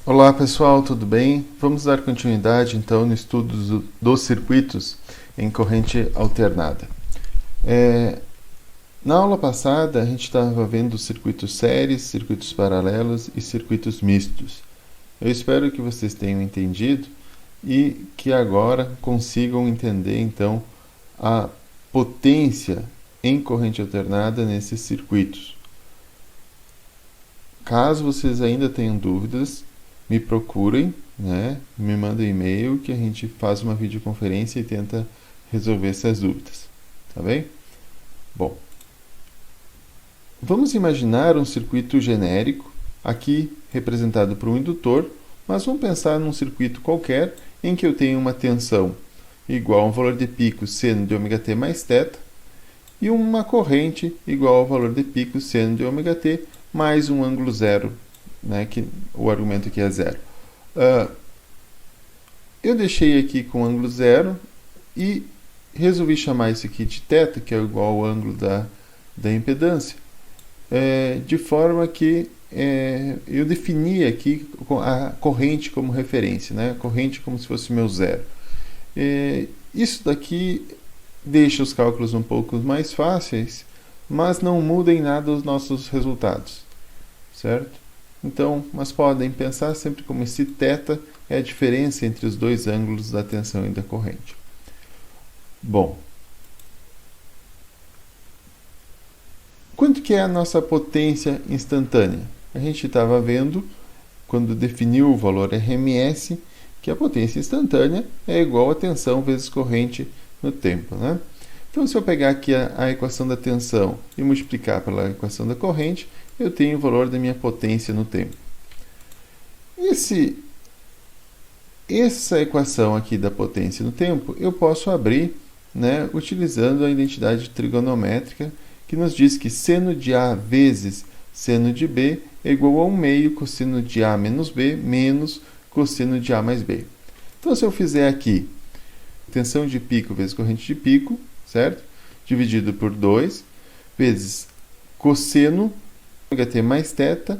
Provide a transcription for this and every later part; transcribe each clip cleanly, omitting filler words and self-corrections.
Olá pessoal, tudo bem? Vamos dar continuidade então no estudo dos circuitos em corrente alternada. Na aula passada a gente estava vendo circuitos séries, circuitos paralelos e circuitos mistos. Eu espero que vocês tenham entendido e que agora consigam entender então a potência em corrente alternada nesses circuitos. Caso vocês ainda tenham dúvidas, me procurem, me mandem um e-mail que a gente faz uma videoconferência e tenta resolver essas dúvidas, tá bem? Bom, vamos imaginar um circuito genérico, aqui representado por um indutor, mas vamos pensar num circuito qualquer em que eu tenho uma tensão igual a um valor de pico seno de ômega-t mais θ e uma corrente igual ao valor de pico seno de ômega-t mais um ângulo zero, que o argumento aqui é zero. Eu deixei aqui com ângulo zero e resolvi chamar isso aqui de θ, que é igual ao ângulo da impedância, de forma que eu defini aqui a corrente como referência, a corrente como se fosse meu zero. Isso daqui deixa os cálculos um pouco mais fáceis, mas não muda em nada os nossos resultados, certo? Então, mas podem pensar sempre como esse θ é a diferença entre os dois ângulos da tensão e da corrente. Bom, quanto que é a nossa potência instantânea? A gente estava vendo, quando definiu o valor RMS, que a potência instantânea é igual a tensão vezes corrente no tempo, Então, se eu pegar aqui a equação da tensão e multiplicar pela equação da corrente, eu tenho o valor da minha potência no tempo. Essa equação aqui da potência no tempo, eu posso abrir utilizando a identidade trigonométrica, que nos diz que seno de A vezes seno de B é igual a 1 meio cosseno de A menos B menos cosseno de A mais B. Então, se eu fizer aqui tensão de pico vezes corrente de pico, certo? Dividido por 2, vezes cosseno ômega-t mais θ,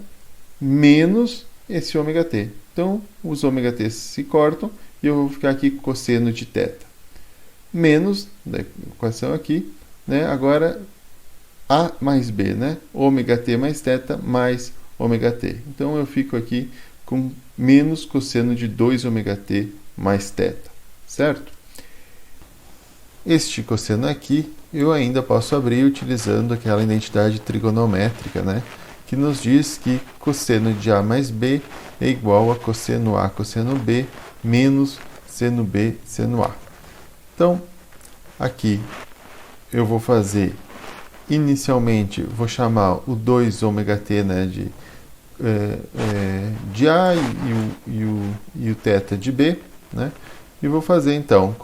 menos esse ômega-t. Então, os ômega-t se cortam e eu vou ficar aqui com cosseno de θ. Menos, da equação aqui, agora A mais B, ômega-t mais θ mais ômega-t. Então, eu fico aqui com menos cosseno de 2 ômega-t mais θ, certo? Este cosseno aqui eu ainda posso abrir utilizando aquela identidade trigonométrica, que nos diz que cosseno de A mais B é igual a cosseno A cosseno B menos seno B seno A. Então, aqui eu vou fazer, inicialmente, vou chamar o 2 ômega-t de A e o θ de B, e vou fazer então,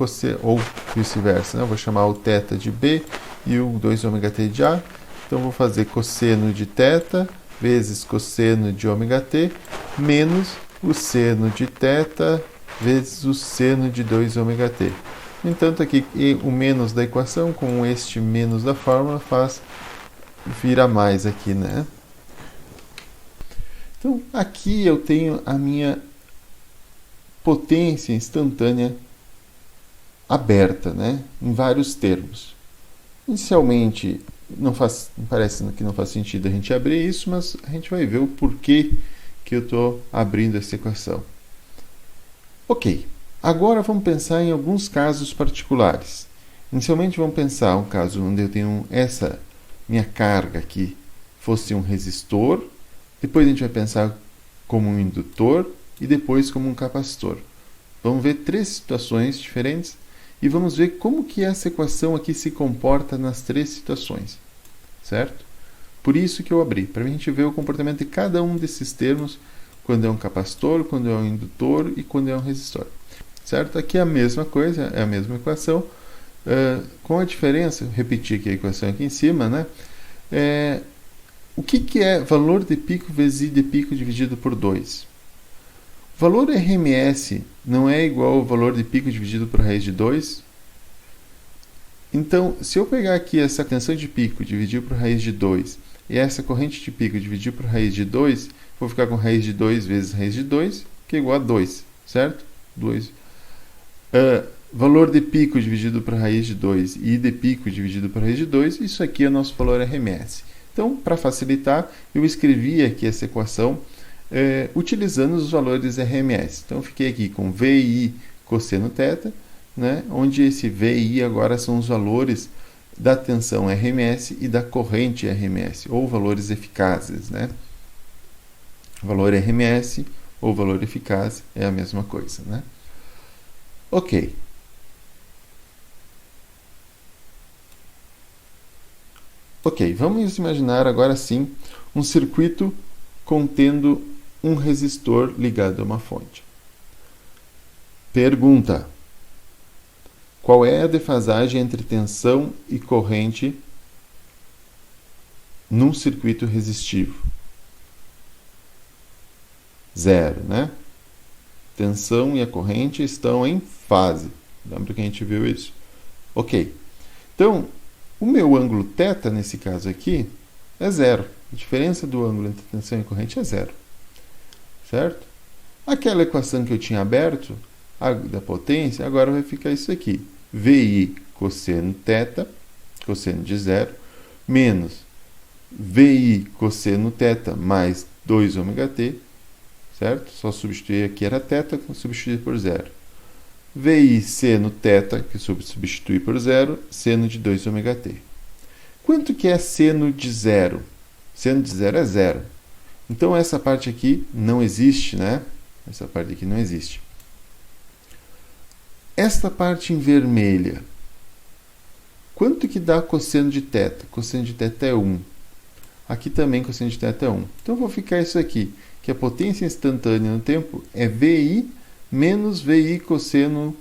ou vice-versa, eu vou chamar o θ de B e o 2 ômega-t de A. Então, vou fazer cosseno de θ vezes cosseno de ômega-t menos o seno de θ vezes o seno de 2 ômega-t. No entanto, aqui o menos da equação com este menos da fórmula vira mais aqui, Então, aqui eu tenho a minha potência instantânea aberta, em vários termos. Inicialmente, parece que não faz sentido a gente abrir isso, mas a gente vai ver o porquê que eu estou abrindo essa equação. Ok, agora vamos pensar em alguns casos particulares. Inicialmente, vamos pensar um caso onde eu tenho essa minha carga aqui fosse um resistor, depois a gente vai pensar como um indutor e depois como um capacitor. Vamos ver 3 situações diferentes e vamos ver como que essa equação aqui se comporta nas 3 situações, certo? Por isso que eu abri, para a gente ver o comportamento de cada um desses termos, quando é um capacitor, quando é um indutor e quando é um resistor, certo? Aqui é a mesma coisa, é a mesma equação, com a diferença, repetir aqui a equação aqui em cima, o que é valor de pico vezes I de pico dividido por 2? O valor RMS não é igual ao valor de pico dividido por raiz de 2? Então, se eu pegar aqui essa tensão de pico dividir por raiz de 2 e essa corrente de pico dividir por raiz de 2, vou ficar com raiz de 2 vezes raiz de 2, que é igual a 2, certo? 2. Valor de pico dividido por raiz de 2 e I de pico dividido por raiz de 2, isso aqui é o nosso valor RMS. Então, para facilitar, eu escrevi aqui essa equação utilizando os valores RMS. Então, eu fiquei aqui com VI cosseno θ, né, onde esse VI agora são os valores da tensão RMS e da corrente RMS, ou valores eficazes, né? Valor RMS ou valor eficaz é a mesma coisa, né? Ok. Ok, vamos imaginar agora sim um circuito contendo um resistor ligado a uma fonte. Pergunta: qual é a defasagem entre tensão e corrente num circuito resistivo? 0, né? Tensão e a corrente estão em fase. Lembra que a gente viu isso? Ok. Então, o meu ângulo θ, nesse caso aqui, é 0. A diferença do ângulo entre tensão e corrente é 0. Certo? Aquela equação que eu tinha aberto, da potência, agora vai ficar isso aqui. VI cosseno θ, cosseno de 0, menos VI cosseno θ mais 2ωt, certo? Só substituir aqui era θ, substituir por 0. VI seno θ, que substitui por 0, seno de 2ωt. Quanto que é seno de 0? Seno de 0 é 0. Então, essa parte aqui não existe, né? Essa parte aqui não existe. Esta parte em vermelha, quanto que dá cosseno de θ? Cosseno de θ é 1. Aqui também cosseno de θ é 1. Então, vou ficar isso aqui, que a potência instantânea no tempo é VI menos VI cosseno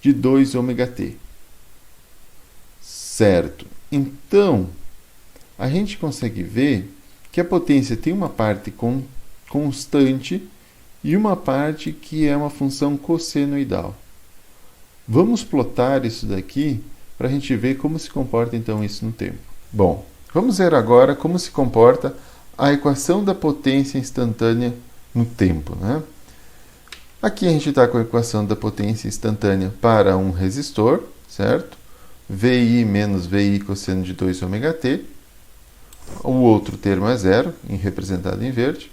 de 2ωt. Certo. Então, a gente consegue ver que a potência tem uma parte constante e uma parte que é uma função cossenoidal. Vamos plotar isso daqui para a gente ver como se comporta então isso no tempo. Bom, vamos ver agora como se comporta a equação da potência instantânea no tempo, né? Aqui a gente está com a equação da potência instantânea para um resistor, certo? VI menos VI cosseno de 2ωt. O outro termo é 0, representado em verde.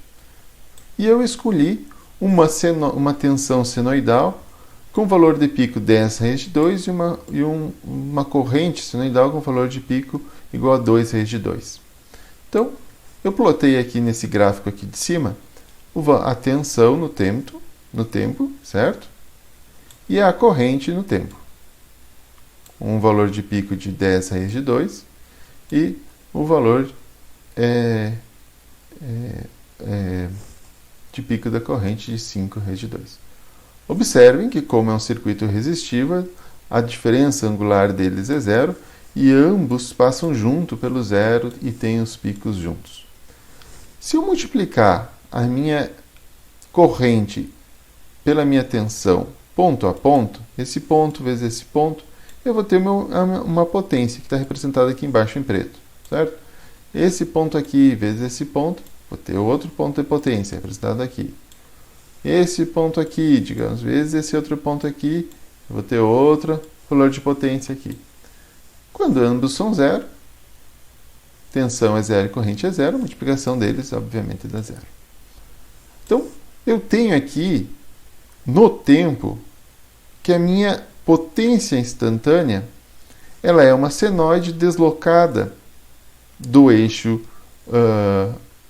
E eu escolhi uma tensão senoidal com valor de pico 10 raiz de 2 e uma corrente senoidal com valor de pico igual a 2 raiz de 2. Então, eu plotei aqui nesse gráfico aqui de cima a tensão no tempo, certo? E a corrente no tempo. Um valor de pico de 10 raiz de 2 e o valor de pico da corrente de 5 raiz de 2. Observem que, como é um circuito resistivo, a diferença angular deles é 0 e ambos passam junto pelo 0 e têm os picos juntos. Se eu multiplicar a minha corrente pela minha tensão ponto a ponto, esse ponto vezes esse ponto, eu vou ter uma potência que está representada aqui embaixo em preto, certo? Esse ponto aqui vezes esse ponto, vou ter outro ponto de potência representado aqui. Esse ponto aqui, digamos, vezes esse outro ponto aqui, eu vou ter outro valor de potência aqui. Quando ambos são 0, tensão é 0 e corrente é 0, a multiplicação deles, obviamente, dá 0. Então, eu tenho aqui, no tempo, que a minha potência instantânea ela é uma senoide deslocada do eixo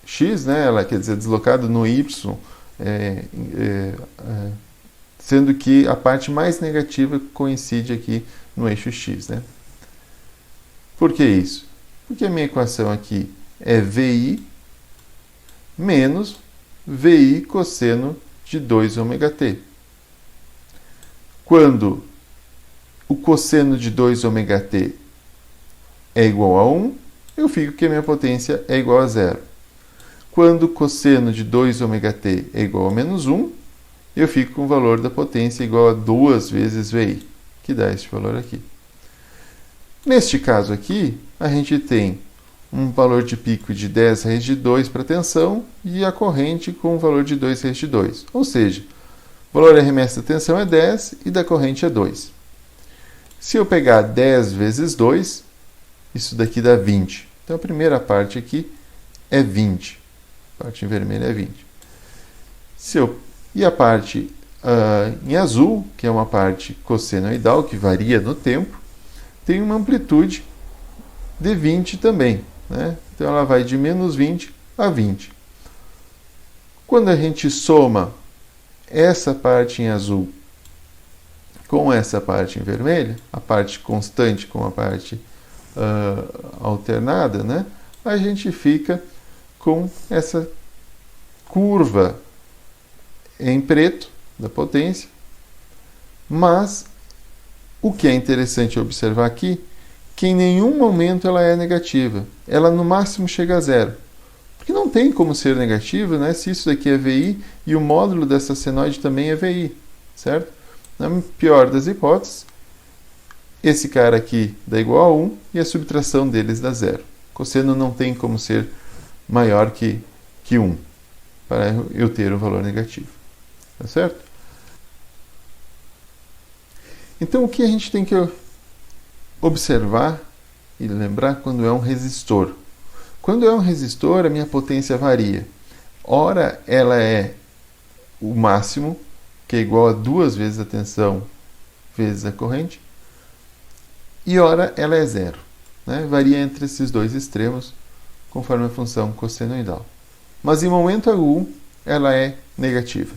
x, né? Ela quer dizer deslocada no y, sendo que a parte mais negativa coincide aqui no eixo x, né? Por que isso? Porque a minha equação aqui é VI menos VI cosseno de 2ωt. Quando o cosseno de 2ωt é igual a 1, eu fico que a minha potência é igual a 0. Quando o cosseno de 2ωt é igual a menos 1, eu fico com o valor da potência igual a 2 vezes VI, que dá este valor aqui. Neste caso aqui, a gente tem um valor de pico de 10 raiz de 2 para a tensão e a corrente com o valor de 2 raiz de 2. Ou seja, O valor RMS da tensão é 10 e da corrente é 2. Se eu pegar 10 vezes 2, isso daqui dá 20. Então a primeira parte aqui é 20. A parte em vermelho é 20. E a parte em azul, que é uma parte cossenoidal, que varia no tempo, tem uma amplitude de 20 também, né? Então ela vai de menos 20 a 20. Quando a gente soma essa parte em azul com essa parte em vermelho, a parte constante com a parte alternada, né? A gente fica com essa curva em preto da potência, mas o que é interessante observar aqui, que em nenhum momento ela é negativa. Ela no máximo chega a zero. Porque não tem como ser negativa, né? Se isso daqui é VI e o módulo dessa senoide também é VI, certo? Na pior das hipóteses, esse cara aqui dá igual a 1 e a subtração deles dá zero. Cosseno não tem como ser maior que 1 para eu ter um valor negativo. Tá certo? Então, o que a gente tem que observar e lembrar quando é um resistor? Quando é um resistor, a minha potência varia. Ora, ela é o máximo, que é igual a 2 vezes a tensão vezes a corrente, e ora, ela é zero. Né? Varia entre esses dois extremos, conforme a função cossenoidal. Mas em momento algum, ela é negativa.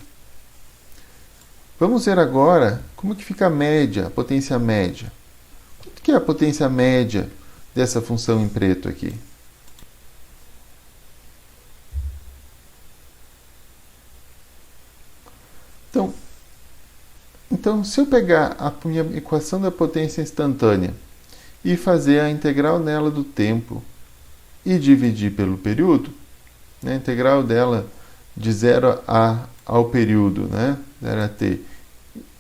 Vamos ver agora como que fica a média, a potência média. O que é a potência média dessa função em preto aqui? Então, se eu pegar a minha equação da potência instantânea e fazer a integral nela do tempo e dividir pelo período, né, a integral dela de 0 ao período, né, 0 a t,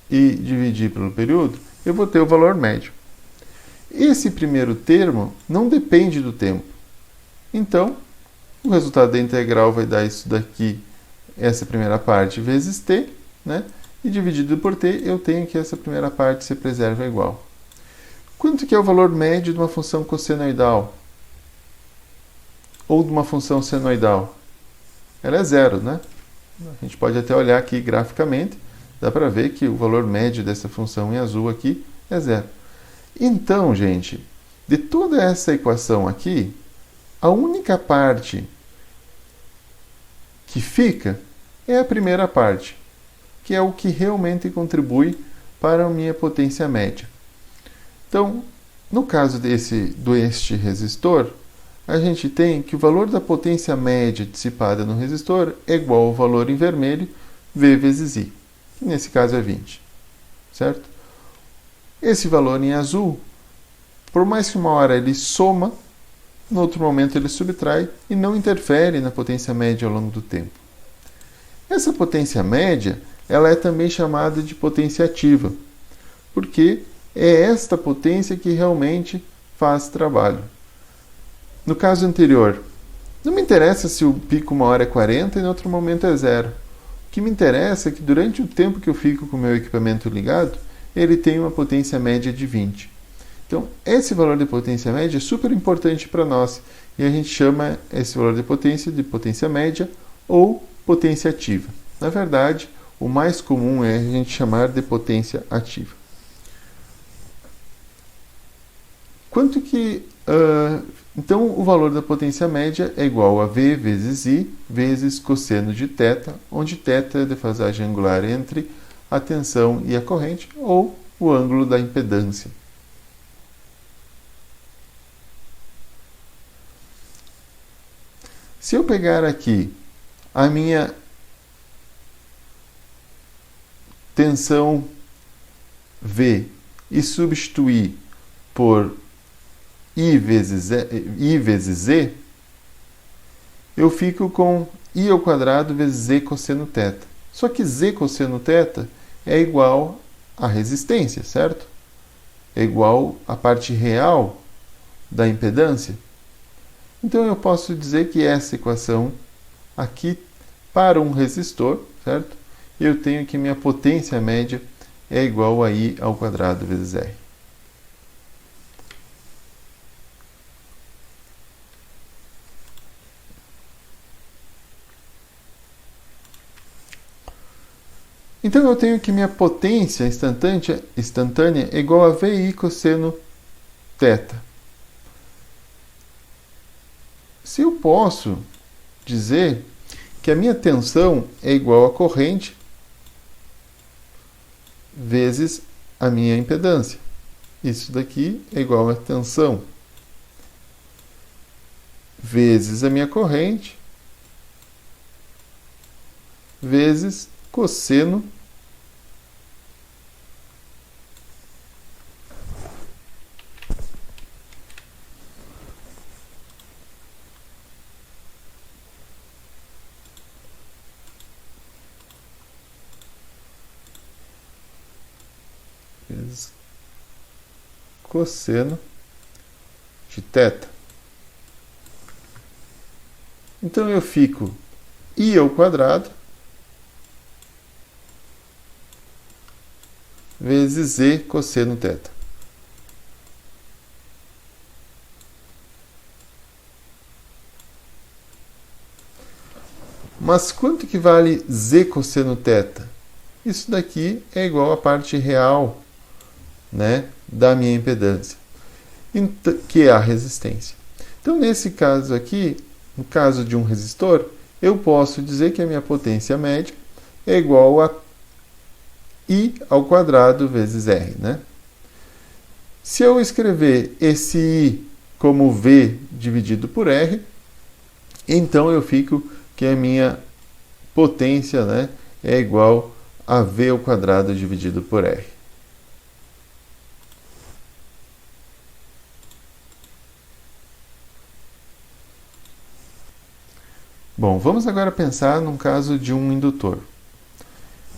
e dividir pelo período, eu vou ter o valor médio. Esse primeiro termo não depende do tempo. Então, o resultado da integral vai dar isso daqui, essa primeira parte, vezes t, né? E dividido por t, eu tenho que essa primeira parte se preserva igual. Quanto que é o valor médio de uma função cossenoidal? Ou de uma função senoidal? Ela é zero, né? A gente pode até olhar aqui graficamente, dá para ver que o valor médio dessa função em azul aqui é zero. Então, gente, de toda essa equação aqui, a única parte que fica é a primeira parte, que é o que realmente contribui para a minha potência média. Então, no caso deste resistor, a gente tem que o valor da potência média dissipada no resistor é igual ao valor em vermelho, V vezes I, que nesse caso é 20, certo? Esse valor em azul, por mais que uma hora ele soma, no outro momento ele subtrai e não interfere na potência média ao longo do tempo. Essa potência média, ela é também chamada de potência ativa, porque é esta potência que realmente faz trabalho. No caso anterior, não me interessa se o pico uma hora é 40 e no outro momento é zero. O que me interessa é que durante o tempo que eu fico com o meu equipamento ligado, ele tem uma potência média de 20. Então, esse valor de potência média é super importante para nós e a gente chama esse valor de potência média ou potência ativa. Na verdade, o mais comum é a gente chamar de potência ativa. Quanto que... então, o valor da potência média é igual a V vezes I vezes cosseno de θ, onde θ é a defasagem angular entre a tensão e a corrente, ou o ângulo da impedância. Se eu pegar aqui a minha tensão V e substituir por I vezes Z, eu fico com I ao quadrado vezes Z cosseno θ. Só que Z cosseno θ é igual à resistência, certo? É igual à parte real da impedância. Então eu posso dizer que essa equação aqui, para um resistor, certo? eu tenho que minha potência média é igual a I ao quadrado vezes R. Então eu tenho que minha potência instantânea é igual a VI cosseno θ. Se eu posso dizer que a minha tensão é igual a corrente vezes a minha impedância. Isso daqui é igual a tensão vezes a minha corrente vezes cosseno cosseno de θ. Então eu fico I ao quadrado vezes Z cosseno θ. Mas quanto que vale Z cosseno θ? Isso daqui é igual à parte real, né, da minha impedância, que é a resistência. Então, nesse caso aqui, no caso de um resistor, eu posso dizer que a minha potência média é igual a I ao quadrado vezes R, né? Se eu escrever esse I como V dividido por R, então eu fico que a minha potência, né, é igual a V ao quadrado dividido por R. Bom, vamos agora pensar num caso de um indutor.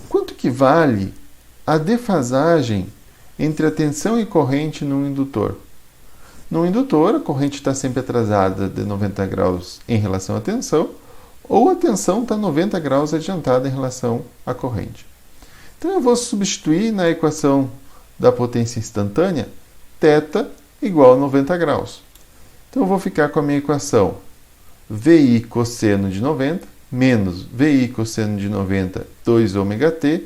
Quanto que vale a defasagem entre a tensão e corrente num indutor? Num indutor, a corrente está sempre atrasada de 90 graus em relação à tensão, ou a tensão está 90 graus adiantada em relação à corrente. Então eu vou substituir na equação da potência instantânea θ igual a 90 graus. Então eu vou ficar com a minha equação VI cosseno de 90 menos VI cosseno de 90 2ωt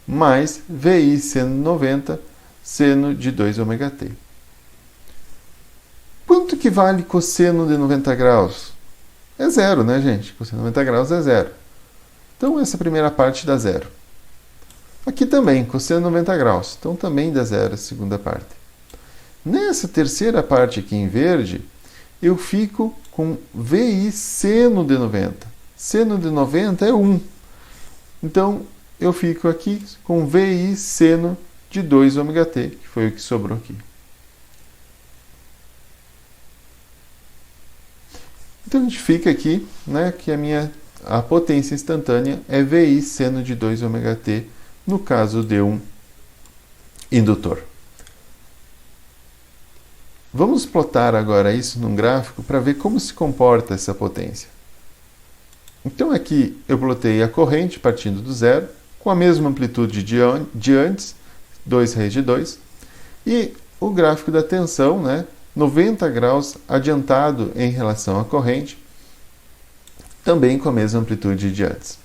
mais VI seno 90 seno de 2ωt. Quanto que vale cosseno de 90 graus? É zero, né, gente? Cosseno de 90 graus é zero. Então essa primeira parte dá zero. Aqui também, cosseno de 90 graus. Então também dá zero a segunda parte. Nessa terceira parte aqui em verde, eu fico com VI seno de 90. Seno de 90 é 1. Então, eu fico aqui com VI seno de 2ωt, que foi o que sobrou aqui. Então, a gente fica aqui, né, que a potência instantânea é VI seno de 2ωt, no caso de um indutor. Vamos plotar agora isso num gráfico para ver como se comporta essa potência. Então aqui eu plotei a corrente partindo do zero, com a mesma amplitude de antes, 2 raiz de 2, e o gráfico da tensão, né, 90 graus adiantado em relação à corrente, também com a mesma amplitude de antes.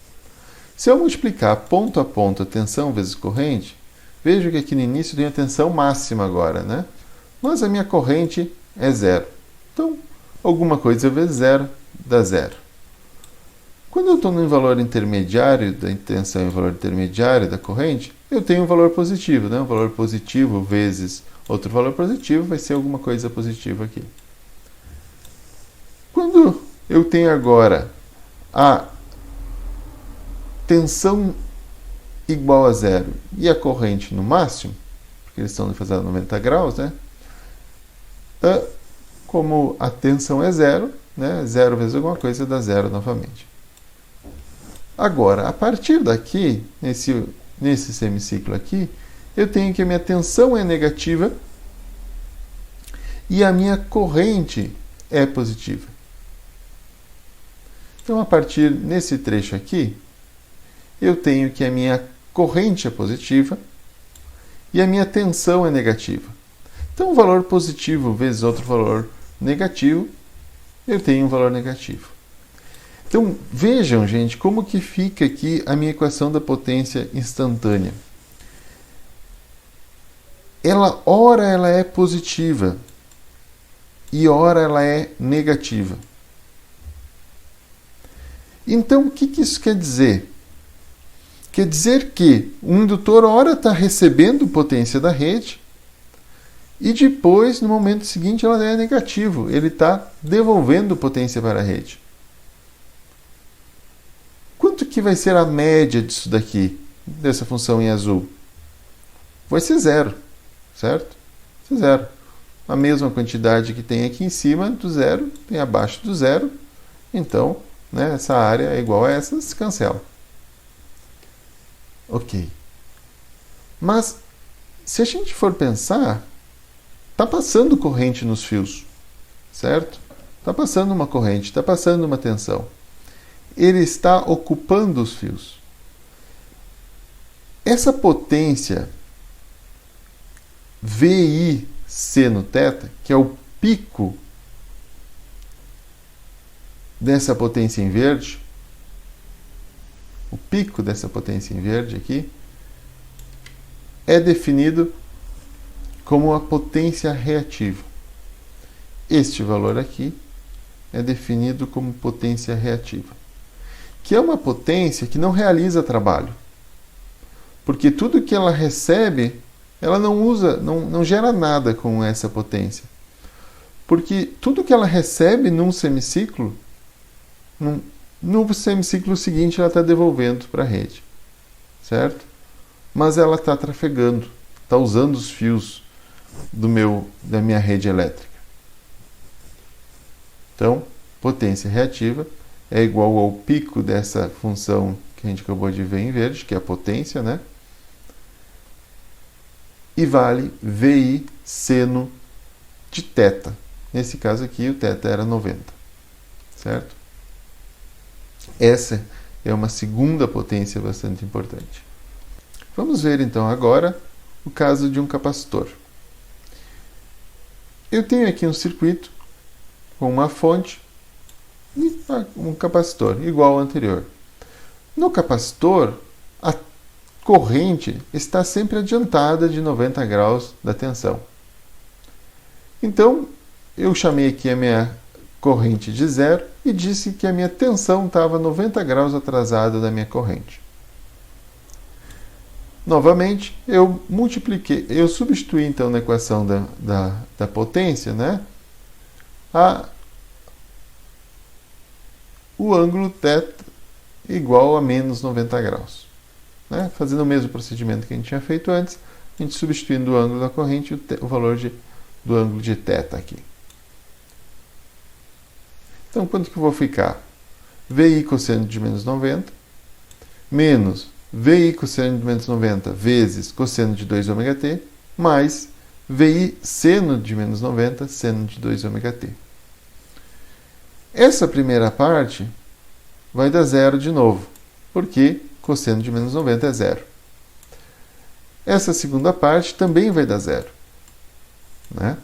Se eu multiplicar ponto a ponto a tensão vezes corrente, vejo que aqui no início tem a tensão máxima agora, né? Mas a minha corrente é zero. Então, alguma coisa vezes zero dá zero. Quando eu estou no valor intermediário da tensão e valor intermediário da corrente, eu tenho um valor positivo, né? Um valor positivo vezes outro valor positivo vai ser alguma coisa positiva aqui. Quando eu tenho agora a tensão igual a zero e a corrente no máximo, porque eles estão fazendo 90 graus, né? Como a tensão é zero, né? Zero vezes alguma coisa dá zero novamente. Agora, a partir daqui, nesse semiciclo aqui, eu tenho que a minha tensão é negativa e a minha corrente é positiva. Então, a partir nesse trecho aqui, eu tenho que a minha corrente é positiva e a minha tensão é negativa. Então, um valor positivo vezes outro valor negativo, eu tenho um valor negativo. Então, vejam, gente, como que fica aqui a minha equação da potência instantânea. Ora ela é positiva e ora ela é negativa. Então, o que isso quer dizer? Quer dizer que o indutor ora está recebendo potência da rede e depois, no momento seguinte, ela é negativo. Ele está devolvendo potência para a rede. Quanto que vai ser a média disso daqui, dessa função em azul? Vai ser zero, certo? Vai ser zero. A mesma quantidade que tem aqui em cima do zero, tem abaixo do zero. Então, né, essa área é igual a essa, se cancela. Ok. Mas, se a gente for pensar, está passando corrente nos fios, certo? Está passando uma corrente, está passando uma tensão. Ele está ocupando os fios. Essa potência VI seno θ, que é o pico dessa potência em verde, o pico dessa potência em verde aqui, é definido como a potência reativa. Este valor aqui é definido como potência reativa, que é uma potência que não realiza trabalho, porque tudo que ela recebe, ela não usa, não gera nada com essa potência, porque tudo que ela recebe num semiciclo, no semiciclo seguinte ela está devolvendo para a rede, certo? Mas ela está trafegando, está usando os fios da minha rede elétrica. Então, potência reativa é igual ao pico dessa função que a gente acabou de ver em verde, que é a potência, né? E vale VI seno de θ. Nesse caso aqui, o θ era 90, certo? Essa é uma segunda potência bastante importante. Vamos ver então agora o caso de um capacitor. Eu tenho aqui um circuito com uma fonte e um capacitor igual ao anterior. No capacitor, a corrente está sempre adiantada de 90 graus da tensão. Então, eu chamei aqui a minha corrente de zero e disse que a minha tensão estava 90 graus atrasada da minha corrente. Novamente, eu substituí então na equação da potência, né, o ângulo θ igual a menos 90 graus. Né? Fazendo o mesmo procedimento que a gente tinha feito antes, a gente substituindo o ângulo da corrente, o valor do ângulo de θ aqui. Então, quanto que eu vou ficar? VI cosseno de menos 90 menos VI cosseno de menos 90 vezes cosseno de 2ωt mais VI seno de menos 90 seno de 2ωt. Essa primeira parte vai dar zero de novo, porque cosseno de menos 90 é zero. Essa segunda parte também vai dar zero, né?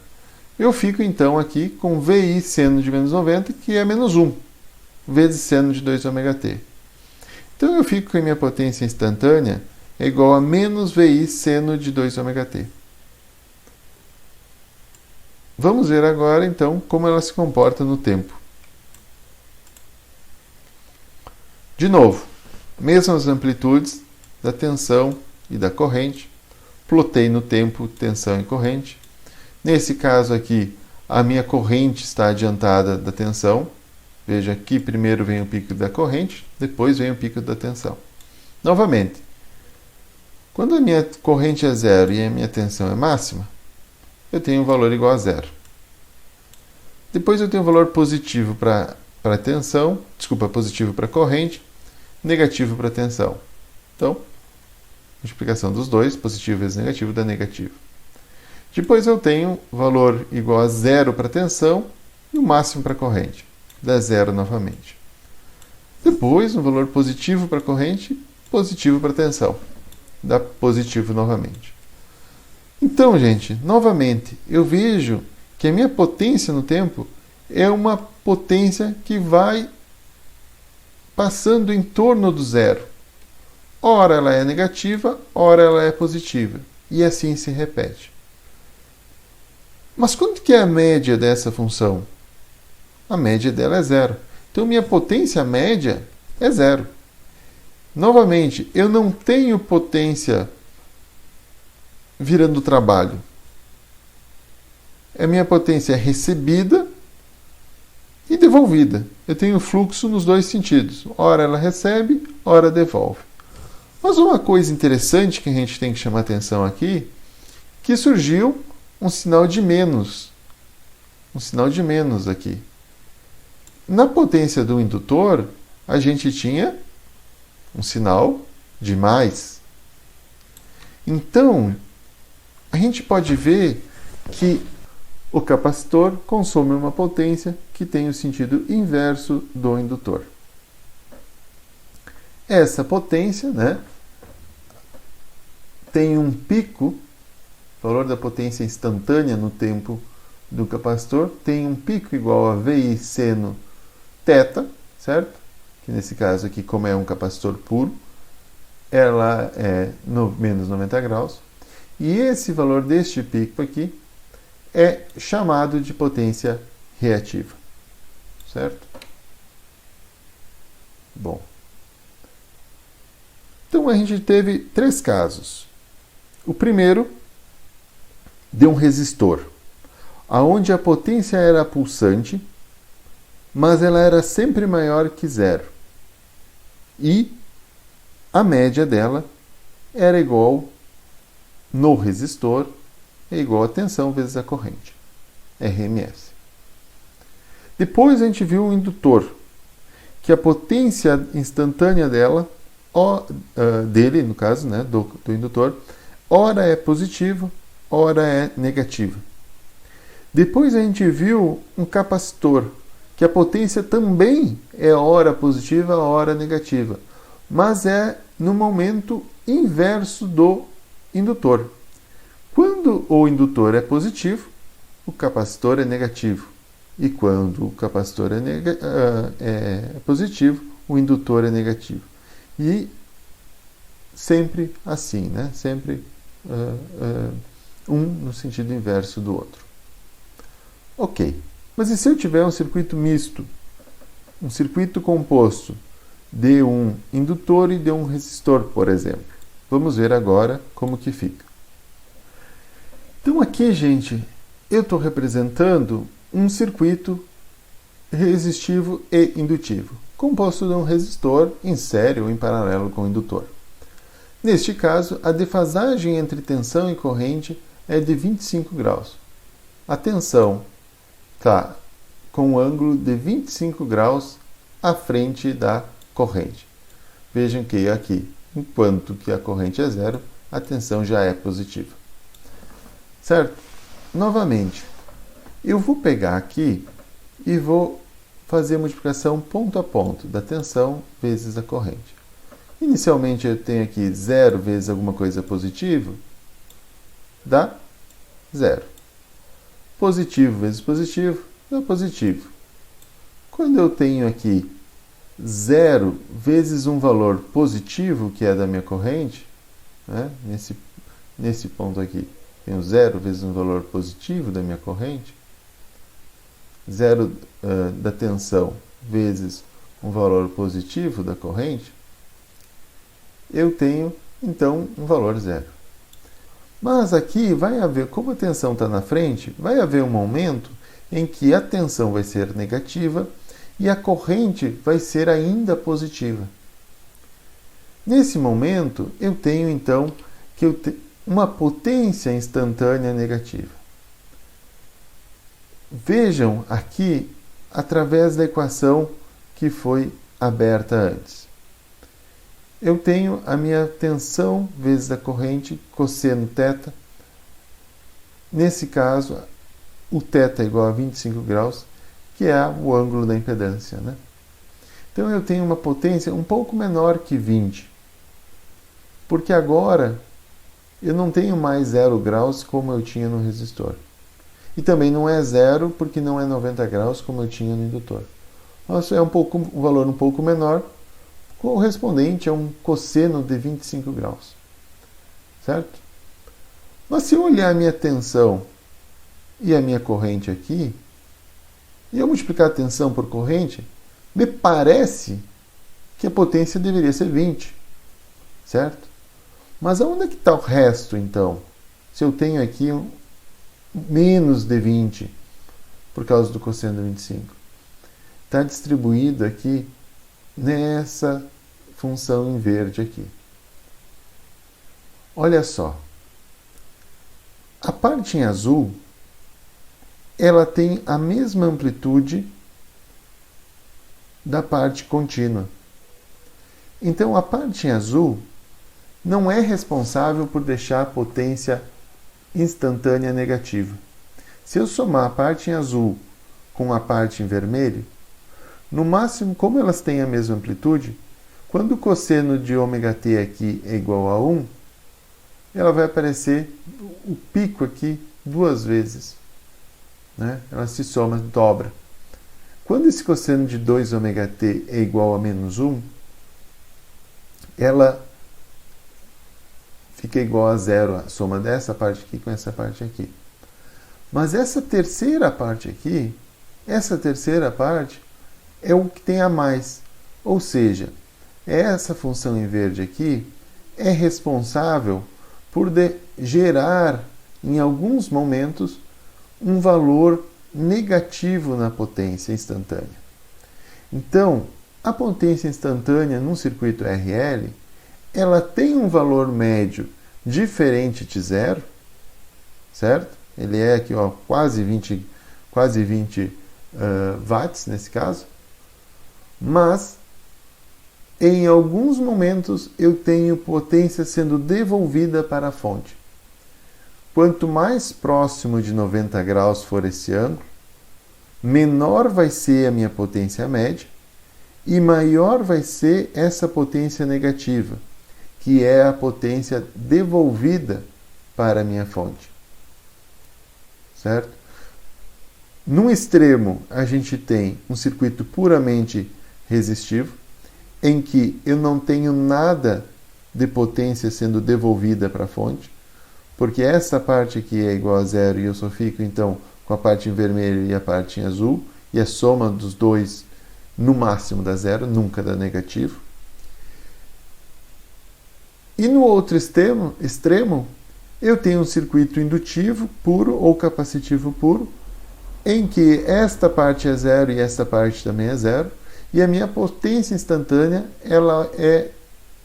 Eu fico então aqui com VI seno de menos 90, que é menos 1, vezes seno de 2ωt. Então eu fico com a minha potência instantânea é igual a menos VI seno de 2ωt. Vamos ver agora então como ela se comporta no tempo. De novo, mesmas amplitudes da tensão e da corrente. Plotei no tempo tensão e corrente. Nesse caso aqui, a minha corrente está adiantada da tensão. Veja aqui, primeiro vem o pico da corrente, depois vem o pico da tensão. Novamente, quando a minha corrente é zero e a minha tensão é máxima, eu tenho um valor igual a zero. Depois eu tenho um valor positivo para a tensão, positivo para a corrente, negativo para a tensão. Então, multiplicação dos dois, positivo vezes negativo dá negativo. Depois eu tenho valor igual a zero para a tensão e o máximo para a corrente. Dá zero novamente. Depois, um valor positivo para a corrente positivo para a tensão. Dá positivo novamente. Então, gente, novamente, eu vejo que a minha potência no tempo é uma potência que vai passando em torno do zero. Ora ela é negativa, ora ela é positiva. E assim se repete. Mas quanto que é a média dessa função? A média dela é zero. Então minha potência média é zero. Novamente, eu não tenho potência virando trabalho. A minha potência é recebida e devolvida. Eu tenho fluxo nos dois sentidos. Ora ela recebe, ora devolve. Mas uma coisa interessante que a gente tem que chamar atenção aqui, que surgiu um sinal de menos. Um sinal de menos aqui. Na potência do indutor, a gente tinha um sinal de mais. Então, a gente pode ver que o capacitor consome uma potência que tem o sentido inverso do indutor. Essa potência, né, tem um pico, o valor da potência instantânea no tempo do capacitor tem um pico igual a VI seno θ, certo? Que nesse caso aqui, como é um capacitor puro, ela é menos 90 graus. E esse valor deste pico aqui é chamado de potência reativa, certo? Bom, então a gente teve três casos. O primeiro, de um resistor, aonde a potência era pulsante, mas ela era sempre maior que zero. E a média dela era igual, no resistor, é igual a tensão vezes a corrente, RMS. Depois a gente viu o indutor, que a potência instantânea dele, no caso, né, do indutor, ora é positiva, ora é negativa. Depois a gente viu um capacitor, que a potência também é ora positiva, ora negativa, mas é no momento inverso do indutor. Quando o indutor é positivo, o capacitor é negativo. E quando o capacitor é positivo, o indutor é negativo. E sempre assim, né? Sempre um no sentido inverso do outro. Ok, mas e se eu tiver um circuito misto? Um circuito composto de um indutor e de um resistor, por exemplo. Vamos ver agora como que fica. Então aqui, gente, eu estou representando um circuito resistivo e indutivo, composto de um resistor em série ou em paralelo com o indutor. Neste caso, a defasagem entre tensão e corrente é de 25 graus. A tensão está com um ângulo de 25 graus à frente da corrente. Vejam que aqui, enquanto que a corrente é zero, a tensão já é positiva. Certo? Novamente, eu vou pegar aqui e vou fazer a multiplicação ponto a ponto da tensão vezes a corrente. Inicialmente eu tenho aqui 0 vezes alguma coisa positivo, dá 0. Positivo vezes positivo, dá positivo. Quando eu tenho aqui 0 vezes um valor positivo, que é da minha corrente, né? Nesse ponto aqui, tenho 0 vezes um valor positivo da minha corrente, 0 da tensão vezes um valor positivo da corrente, eu tenho, então, um valor 0. Mas aqui vai haver, como a tensão está na frente, vai haver um momento em que a tensão vai ser negativa e a corrente vai ser ainda positiva. Nesse momento, eu tenho, então, uma potência instantânea negativa. Vejam aqui, através da equação que foi aberta antes. Eu tenho a minha tensão vezes a corrente, cosseno θ. Nesse caso, o θ é igual a 25 graus, que é o ângulo da impedância, né? Então eu tenho uma potência um pouco menor que 20. Porque agora eu não tenho mais 0 graus como eu tinha no resistor. E também não é 0 porque não é 90 graus como eu tinha no indutor. Isso é um valor um pouco menor, correspondente a um cosseno de 25 graus. Certo? Mas se eu olhar a minha tensão e a minha corrente aqui, e eu multiplicar a tensão por corrente, me parece que a potência deveria ser 20. Certo? Mas aonde é que está o resto, então? Se eu tenho aqui menos de 20 por causa do cosseno de 25. Está distribuído aqui nessa função em verde aqui. Olha só. A parte em azul, ela tem a mesma amplitude da parte contínua. Então, a parte em azul não é responsável por deixar a potência instantânea negativa. Se eu somar a parte em azul com a parte em vermelho, no máximo, como elas têm a mesma amplitude, quando o cosseno de ômega-t aqui é igual a 1, ela vai aparecer o pico aqui 2 vezes. Né? Ela se soma, dobra. Quando esse cosseno de 2 ômega-t é igual a menos 1, ela fica igual a 0, a soma dessa parte aqui com essa parte aqui. Mas essa terceira parte aqui, é o que tem a mais. Ou seja, essa função em verde aqui é responsável por gerar, em alguns momentos, um valor negativo na potência instantânea. Então, a potência instantânea num circuito RL, ela tem um valor médio diferente de 0, certo? Ele é aqui, ó, quase 20 watts nesse caso, mas em alguns momentos eu tenho potência sendo devolvida para a fonte. Quanto mais próximo de 90 graus for esse ângulo, menor vai ser a minha potência média e maior vai ser essa potência negativa, que é a potência devolvida para a minha fonte. Certo? No extremo, a gente tem um circuito puramente resistivo, em que eu não tenho nada de potência sendo devolvida para a fonte, porque essa parte aqui é igual a 0 e eu só fico, então, com a parte em vermelho e a parte em azul, e a soma dos dois, no máximo, dá 0, nunca dá negativo. E no outro extremo, eu tenho um circuito indutivo puro ou capacitivo puro, em que esta parte é 0 e esta parte também é 0, e a minha potência instantânea ela é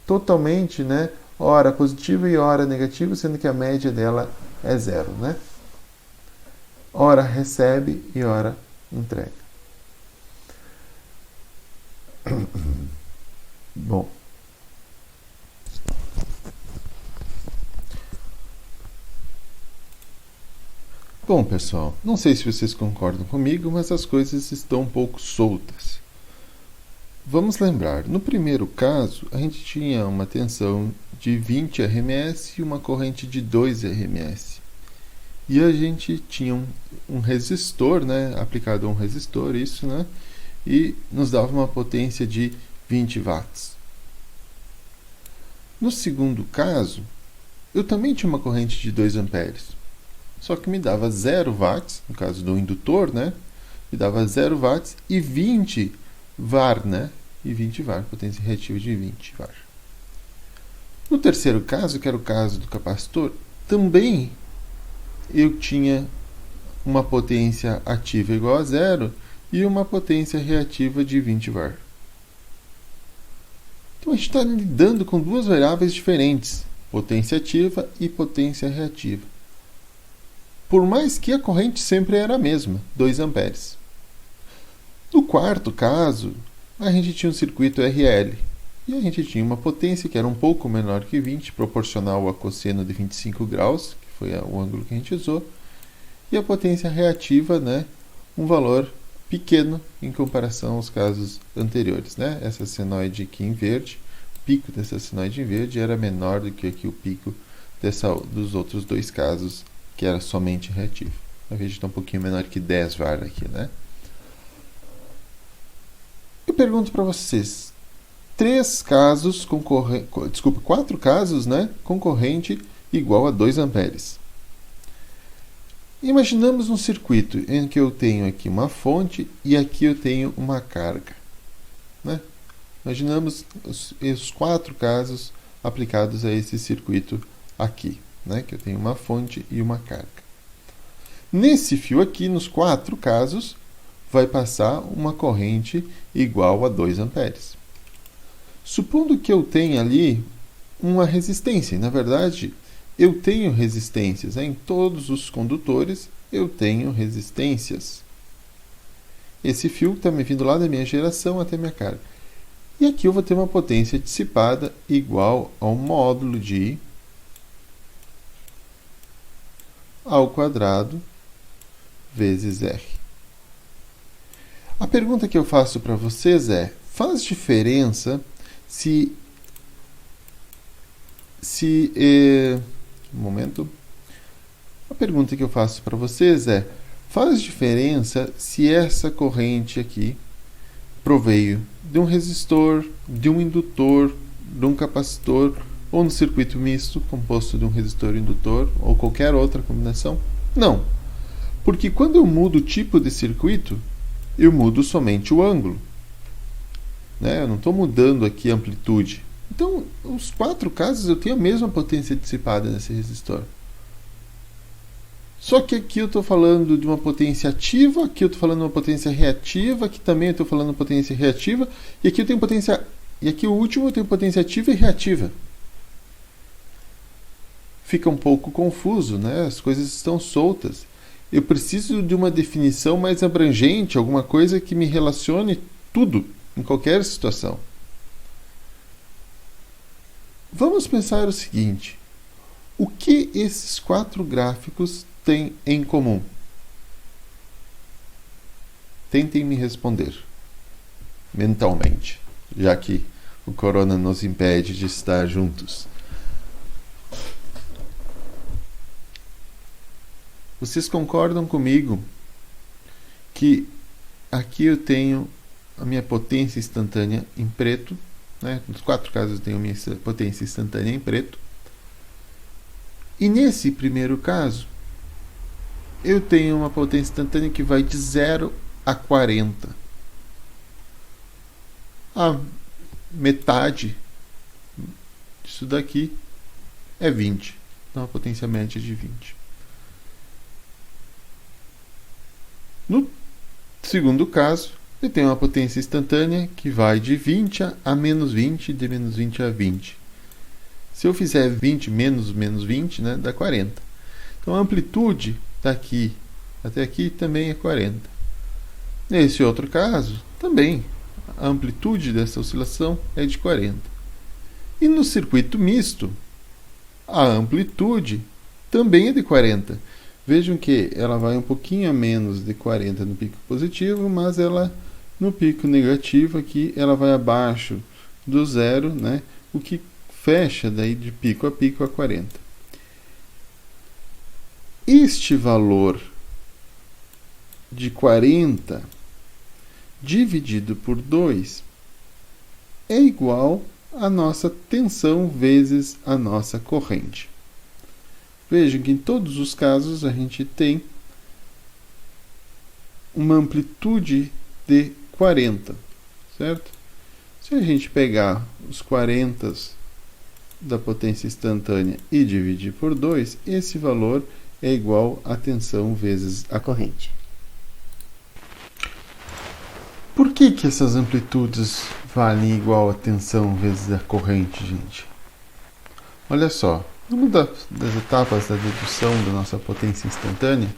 totalmente, né, ora positiva e ora negativa, sendo que a média dela é 0. Né? Ora recebe e ora entrega. Bom. Bom, pessoal, não sei se vocês concordam comigo, mas as coisas estão um pouco soltas. Vamos lembrar, no primeiro caso, a gente tinha uma tensão de 20 RMS e uma corrente de 2 RMS. E a gente tinha um resistor, né, aplicado a um resistor, isso, né, e nos dava uma potência de 20 watts. No segundo caso, eu também tinha uma corrente de 2 amperes. Só que me dava 0 watts, no caso do indutor, né? Me dava 0 watts e 20 var, né? E 20 var, potência reativa de 20 var. No terceiro caso, que era o caso do capacitor, também eu tinha uma potência ativa igual a 0 e uma potência reativa de 20 var. Então a gente está lidando com duas variáveis diferentes, potência ativa e potência reativa. Por mais que a corrente sempre era a mesma, 2 amperes. No quarto caso, a gente tinha um circuito RL, e a gente tinha uma potência que era um pouco menor que 20, proporcional a cosseno de 25 graus, que foi o ângulo que a gente usou, e a potência reativa, né, um valor pequeno em comparação aos casos anteriores. Né? Essa senoide aqui em verde, pico dessa senoide em verde era menor do que aqui o pico dos outros dois casos, que era somente reativo. A gente está um pouquinho menor que 10 VAR aqui, né? Eu pergunto para vocês, 4 casos, né? Concorrente igual a 2 amperes. Imaginamos um circuito em que eu tenho aqui uma fonte e aqui eu tenho uma carga, né? Imaginamos os 4 casos aplicados a esse circuito aqui, né? Que eu tenho uma fonte e uma carga. Nesse fio aqui, nos 4 casos, vai passar uma corrente igual a 2 amperes. Supondo que eu tenha ali uma resistência, e, na verdade, eu tenho resistências, né? Em todos os condutores eu tenho resistências. Esse fio está me vindo lá da minha geração até minha carga. E aqui eu vou ter uma potência dissipada igual ao módulo de I ao quadrado vezes R. A pergunta que eu faço para vocês é: faz diferença um momento. A pergunta que eu faço para vocês é: faz diferença se essa corrente aqui proveio de um resistor, de um indutor, de um capacitor ou no circuito misto composto de um resistor e indutor ou qualquer outra combinação? Não, porque quando eu mudo o tipo de circuito, eu mudo somente o ângulo, né? Eu não estou mudando aqui a amplitude. Então, os 4 casos eu tenho a mesma potência dissipada nesse resistor. Só que aqui eu estou falando de uma potência ativa, aqui eu estou falando de uma potência reativa, aqui também eu estou falando de potência reativa, e aqui eu tenho potência. E aqui o último eu tenho potência ativa e reativa. Fica um pouco confuso, né? As coisas estão soltas. Eu preciso de uma definição mais abrangente, alguma coisa que me relacione tudo, em qualquer situação. Vamos pensar o seguinte: o que esses 4 gráficos têm em comum? Tentem me responder mentalmente, já que o corona nos impede de estar juntos. Vocês concordam comigo que aqui eu tenho a minha potência instantânea em preto, né? Nos 4 casos eu tenho a minha potência instantânea em preto. E nesse primeiro caso, eu tenho uma potência instantânea que vai de 0 a 40. A metade disso daqui é 20. Então a potência média é de 20. No segundo caso, eu tenho uma potência instantânea que vai de 20 a menos 20, de menos 20 a 20. Se eu fizer 20 menos 20, né, dá 40. Então a amplitude daqui até aqui também é 40. Nesse outro caso, também a amplitude dessa oscilação é de 40. E no circuito misto, a amplitude também é de 40. Vejam que ela vai um pouquinho a menos de 40 no pico positivo, mas ela no pico negativo aqui ela vai abaixo do zero, né? O que fecha daí de pico a 40. Este valor de 40 dividido por 2 é igual à nossa tensão vezes a nossa corrente. Vejam que em todos os casos a gente tem uma amplitude de 40, certo? Se a gente pegar os 40 da potência instantânea e dividir por 2, esse valor é igual à tensão vezes a corrente. Por que essas amplitudes valem igual a tensão vezes a corrente, gente? Olha só. Numa das etapas da dedução da nossa potência instantânea,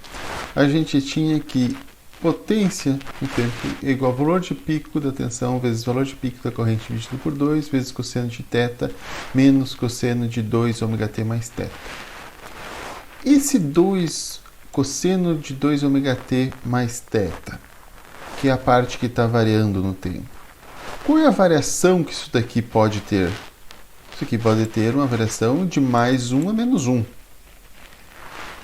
a gente tinha que potência no tempo é igual ao valor de pico da tensão vezes o valor de pico da corrente dividido por 2 vezes cosseno de θ menos cosseno de 2 ômega-t mais θ. Esse 2 cosseno de 2 ômega-t mais θ, que é a parte que está variando no tempo, qual é a variação que isso daqui pode ter? Isso aqui pode ter uma variação de mais 1 a menos 1.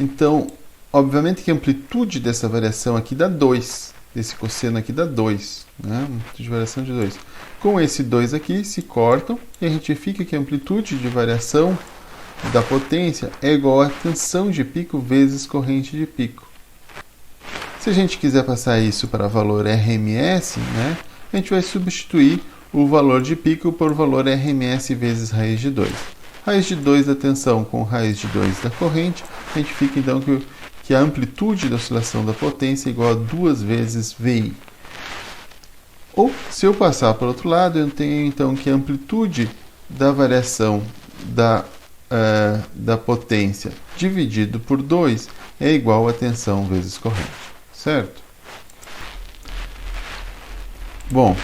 Então, obviamente que a amplitude dessa variação aqui dá 2. Desse cosseno aqui dá 2. Né? Amplitude de variação de 2. Com esse 2 aqui se cortam e a gente fica que a amplitude de variação da potência é igual a tensão de pico vezes corrente de pico. Se a gente quiser passar isso para valor RMS, né, a gente vai substituir o valor de pico por valor RMS vezes raiz de 2. Raiz de 2 da tensão com raiz de 2 da corrente, a gente fica então que a amplitude da oscilação da potência é igual a 2 vezes VI. Ou, se eu passar para o outro lado, eu tenho então que a amplitude da variação da potência dividido por 2 é igual a tensão vezes corrente, certo? Bom,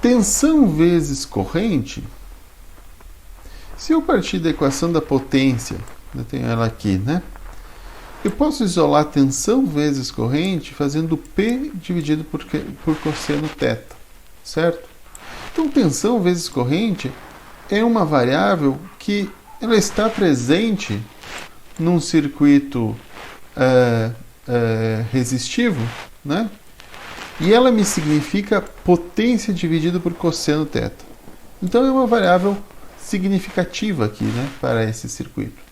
tensão vezes corrente, se eu partir da equação da potência, eu tenho ela aqui, né? Eu posso isolar tensão vezes corrente fazendo P dividido por cosseno θ, certo? Então, tensão vezes corrente é uma variável que ela está presente num circuito resistivo, né? E ela me significa potência dividido por cosseno θ. Então, é uma variável significativa aqui, né, para esse circuito.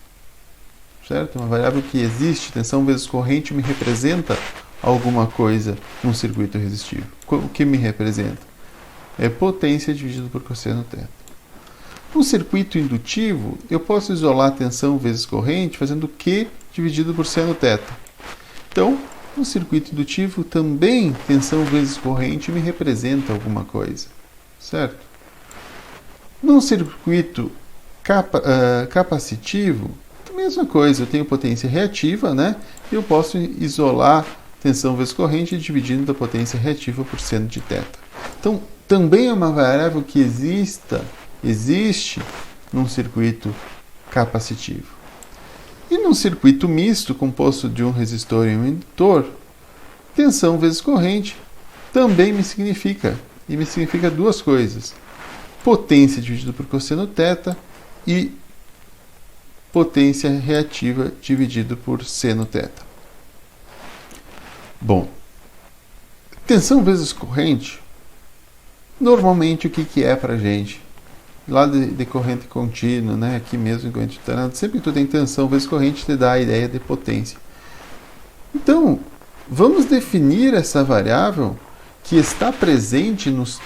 Certo? Uma variável que existe, tensão vezes corrente, me representa alguma coisa num circuito resistivo. O que me representa? É potência dividido por cosseno θ. No circuito indutivo, eu posso isolar tensão vezes corrente fazendo Q dividido por seno θ. Então, no circuito indutivo, também tensão vezes corrente me representa alguma coisa. Certo? No circuito capacitivo, mesma coisa, eu tenho potência reativa, né? E eu posso isolar tensão vezes corrente dividindo a potência reativa por seno de θ. Então, também é uma variável que existe num circuito capacitivo. E num circuito misto, composto de um resistor e um indutor, tensão vezes corrente também me significa duas coisas: potência dividido por cosseno θ e potência reativa dividido por seno θ. Bom, tensão vezes corrente, normalmente o que é para a gente? Lá de corrente contínua, né? Aqui mesmo em corrente alternada, sempre que tu tem tensão vezes corrente, te dá a ideia de potência. Então, vamos definir essa variável que está presente nos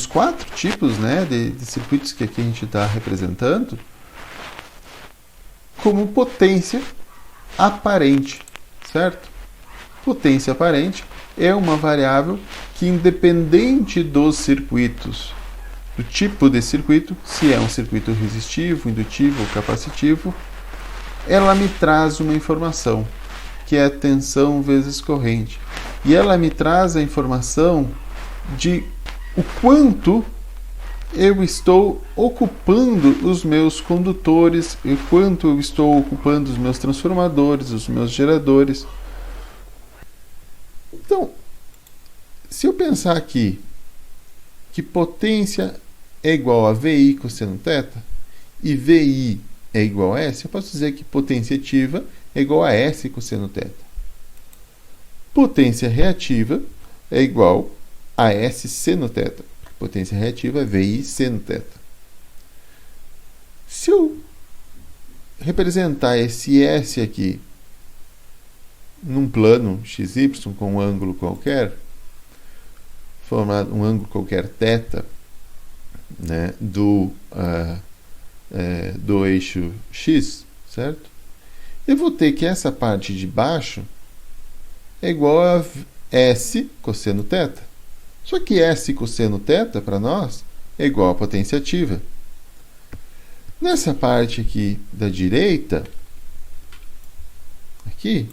4 tipos, né, de circuitos que aqui a gente está representando, como potência aparente, certo? Potência aparente é uma variável que, independente dos circuitos, do tipo de circuito, se é um circuito resistivo, indutivo ou capacitivo, ela me traz uma informação, que é a tensão vezes corrente. E ela me traz a informação de o quanto eu estou ocupando os meus condutores, e quanto eu estou ocupando os meus transformadores, os meus geradores. Então, se eu pensar aqui que potência é igual a VI cosseno θ e VI é igual a S, eu posso dizer que potência ativa é igual a S cosseno θ. Potência reativa é igual a S seno θ. Potência reativa é VI seno θ. Se eu representar esse S aqui num plano XY com um ângulo qualquer, formar um ângulo qualquer θ, né, do eixo X, certo? Eu vou ter que essa parte de baixo é igual a S cosseno θ. Só que S cosseno θ, para nós, é igual a potência ativa. Nessa parte aqui da direita, aqui,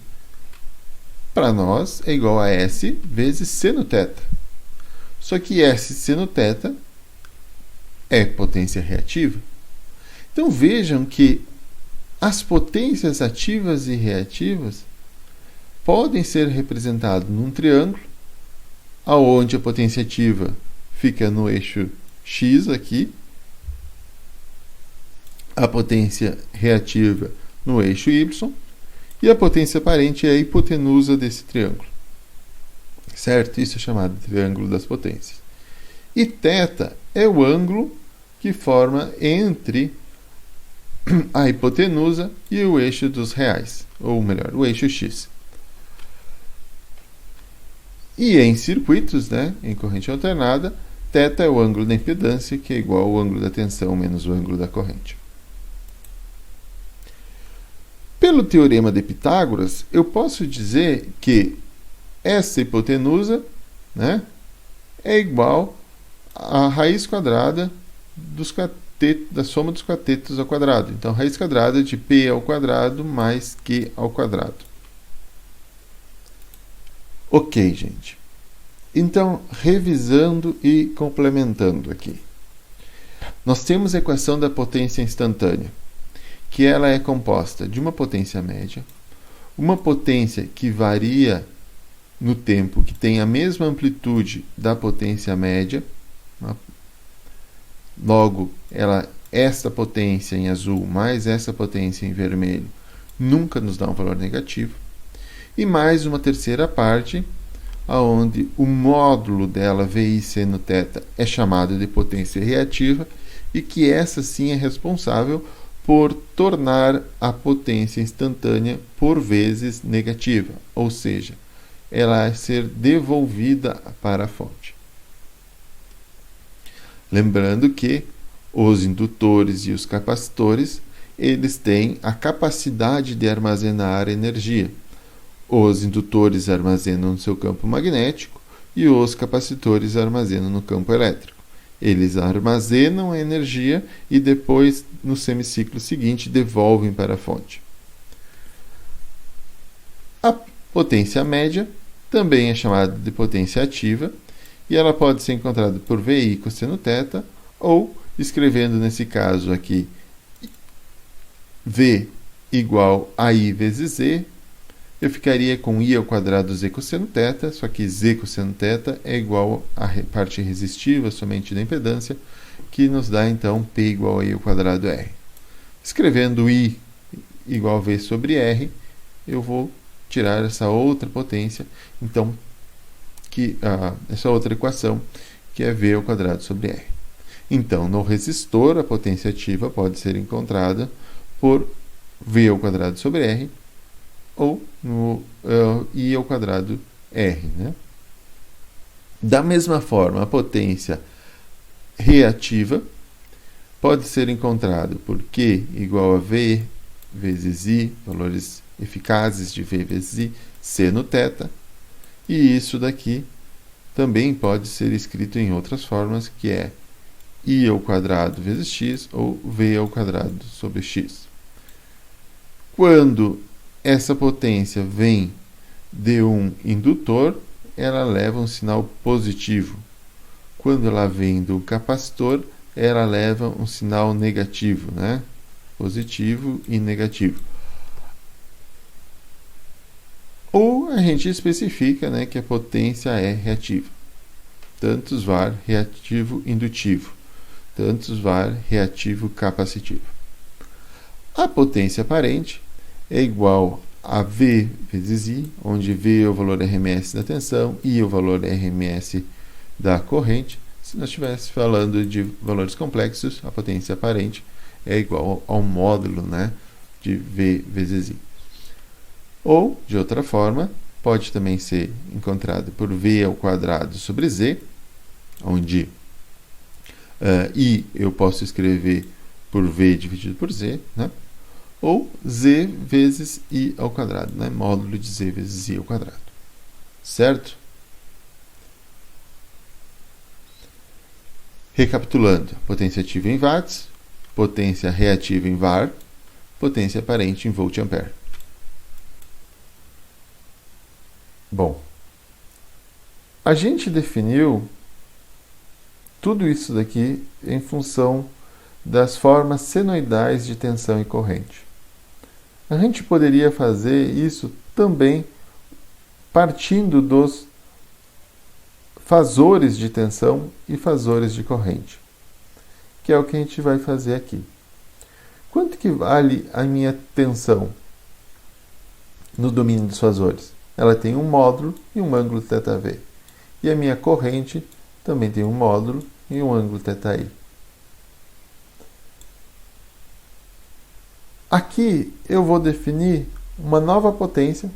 para nós é igual a S vezes seno θ. Só que S seno θ é potência reativa. Então vejam que as potências ativas e reativas podem ser representadas num triângulo, aonde a potência ativa fica no eixo X aqui, a potência reativa no eixo Y, e a potência aparente é a hipotenusa desse triângulo. Certo? Isso é chamado de triângulo das potências. E θ é o ângulo que forma entre a hipotenusa e o eixo dos reais, ou melhor, o eixo X. E em circuitos, né, em corrente alternada, θ é o ângulo da impedância, que é igual ao ângulo da tensão menos o ângulo da corrente. Pelo teorema de Pitágoras, eu posso dizer que essa hipotenusa, né, é igual à raiz quadrada da soma dos catetos ao quadrado. Então, raiz quadrada de P ao quadrado mais Q ao quadrado. Ok, gente. Então, revisando e complementando aqui. Nós temos a equação da potência instantânea, que ela é composta de uma potência média, uma potência que varia no tempo, que tem a mesma amplitude da potência média. Logo, esta potência em azul mais essa potência em vermelho nunca nos dá um valor negativo. E mais uma terceira parte, onde o módulo dela, VI seno θ, é chamado de potência reativa, e que essa sim é responsável por tornar a potência instantânea por vezes negativa, ou seja, ela é ser devolvida para a fonte. Lembrando que os indutores e os capacitores, eles têm a capacidade de armazenar energia. Os indutores armazenam no seu campo magnético e os capacitores armazenam no campo elétrico. Eles armazenam a energia e depois, no semiciclo seguinte, devolvem para a fonte. A potência média também é chamada de potência ativa, e ela pode ser encontrada por VI cosseno θ, ou escrevendo nesse caso aqui V igual a I vezes Z, eu ficaria com I ao quadrado Z cosseno θ, só que Z cosseno θ é igual à parte resistiva somente da impedância, que nos dá então P igual a I ao quadrado R. Escrevendo I igual a V sobre R, eu vou tirar essa outra potência, então, essa outra equação, que é V ao quadrado sobre R. Então, no resistor, a potência ativa pode ser encontrada por V ao quadrado sobre R, ou no I ao quadrado R. Né? Da mesma forma, a potência reativa pode ser encontrada por Q igual a V vezes I, valores eficazes de V vezes I, seno θ, e isso daqui também pode ser escrito em outras formas, que é I ao quadrado vezes x, ou V ao quadrado sobre x. Quando essa potência vem de um indutor, ela leva um sinal positivo. Quando ela vem do capacitor, ela leva um sinal negativo, né? Positivo e negativo. Ou a gente especifica, né, que a potência é reativa. Tantos var reativo indutivo, tantos var reativo capacitivo. A potência aparente é igual a V vezes I, onde V é o valor RMS da tensão, I é o valor RMS da corrente. Se nós estivéssemos falando de valores complexos, a potência aparente é igual ao módulo, né, de V vezes I. Ou, de outra forma, pode também ser encontrado por V ao quadrado sobre Z, onde I eu posso escrever por V dividido por Z, né? Ou Z vezes I ao quadrado, né? Módulo de Z vezes I ao quadrado. Certo? Recapitulando, potência ativa em watts, potência reativa em var, potência aparente em volt-ampere. Bom, a gente definiu tudo isso daqui em função das formas senoidais de tensão e corrente. A gente poderia fazer isso também partindo dos fasores de tensão e fasores de corrente. que é o que a gente vai fazer aqui. Quanto que vale a minha tensão no domínio dos fasores? Ela tem um módulo e um ângulo θv. E a minha corrente também tem um módulo e um ângulo θi. Aqui eu vou definir uma nova potência,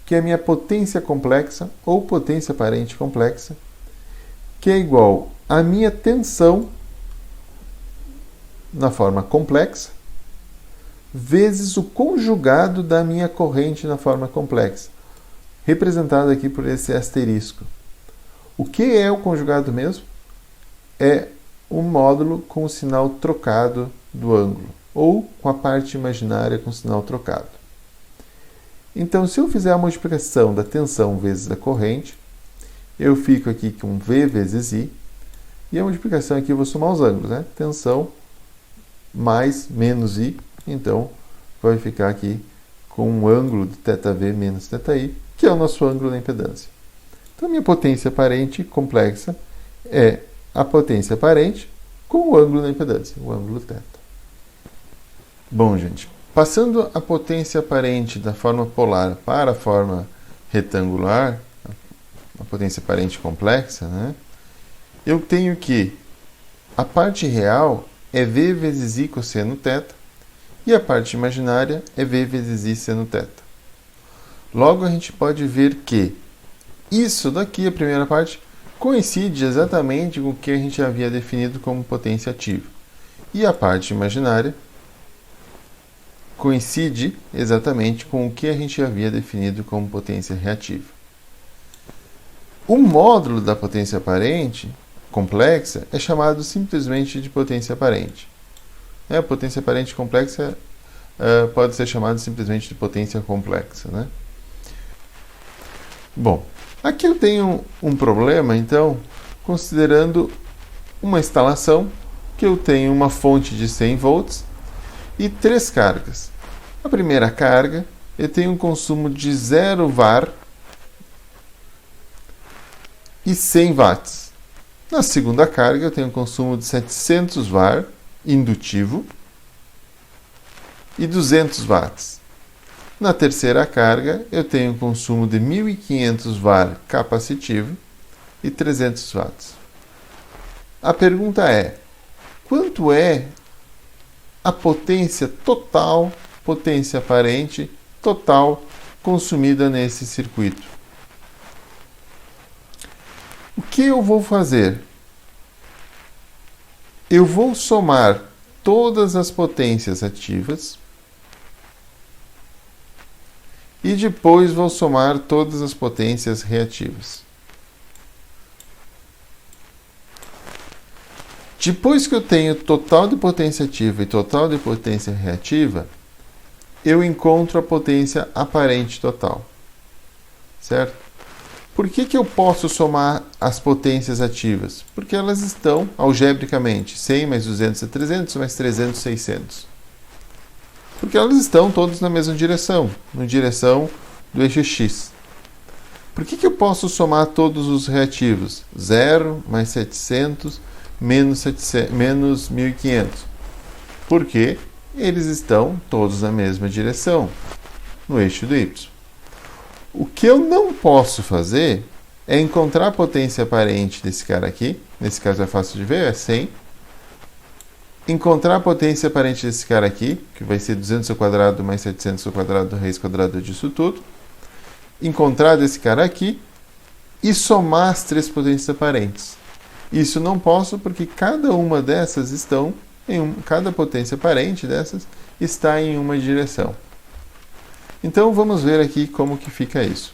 que é a minha potência complexa ou potência aparente complexa, que é igual à minha tensão na forma complexa vezes o conjugado da minha corrente na forma complexa, representado aqui por esse asterisco. O que é o conjugado mesmo? É o módulo com o sinal trocado do ângulo, ou com a parte imaginária com o sinal trocado. Então, se eu fizer a multiplicação da tensão vezes a corrente, eu fico aqui com V vezes I, e a multiplicação aqui eu vou somar os ângulos, né? Tensão mais menos I, então vai ficar aqui com um ângulo de θv menos θi, que é o nosso ângulo da impedância. Então, a minha potência aparente complexa é a potência aparente com o ângulo da impedância, o ângulo θ. Bom, gente, passando a potência aparente da forma polar para a forma retangular, a potência aparente complexa, né? Eu tenho que a parte real é V vezes I cosseno θ e a parte imaginária é V vezes I seno θ. Logo, a gente pode ver que isso daqui, a primeira parte, coincide exatamente com o que a gente havia definido como potência ativa. E a parte imaginária coincide exatamente com o que a gente havia definido como potência reativa. O módulo da potência aparente complexa é chamado simplesmente de potência aparente. A potência aparente complexa pode ser chamada simplesmente de potência complexa, né? Bom, aqui eu tenho um problema, então, considerando uma instalação que eu tenho uma fonte de 100 volts e 3 cargas. A primeira carga, eu tenho um consumo de 0 var e 100 watts. Na segunda carga, eu tenho um consumo de 700 var indutivo e 200 watts. Na terceira carga, eu tenho um consumo de 1500 var capacitivo e 300 watts. A pergunta é: quanto é a potência total, potência aparente total consumida nesse circuito? O que eu vou fazer? Eu vou somar todas as potências ativas e depois vou somar todas as potências reativas. Depois que eu tenho total de potência ativa e total de potência reativa, eu encontro a potência aparente total. Certo? Por que eu posso somar as potências ativas? Porque elas estão, algebricamente, 100 mais 200 é 300, mais 300, 600. Porque elas estão todas na mesma direção, na direção do eixo X. Por que eu posso somar todos os reativos? 0 mais 700 menos 1500. Porque eles estão todos na mesma direção, no eixo do Y. O que eu não posso fazer é encontrar a potência aparente desse cara aqui. Nesse caso é fácil de ver, é 100. Encontrar a potência aparente desse cara aqui, que vai ser 200 ao quadrado mais 700 ao quadrado raiz quadrada disso tudo. Encontrar desse cara aqui e somar as 3 potências aparentes. Isso não posso porque cada uma dessas estão cada potência aparente dessas está em uma direção. Então vamos ver aqui como que fica isso.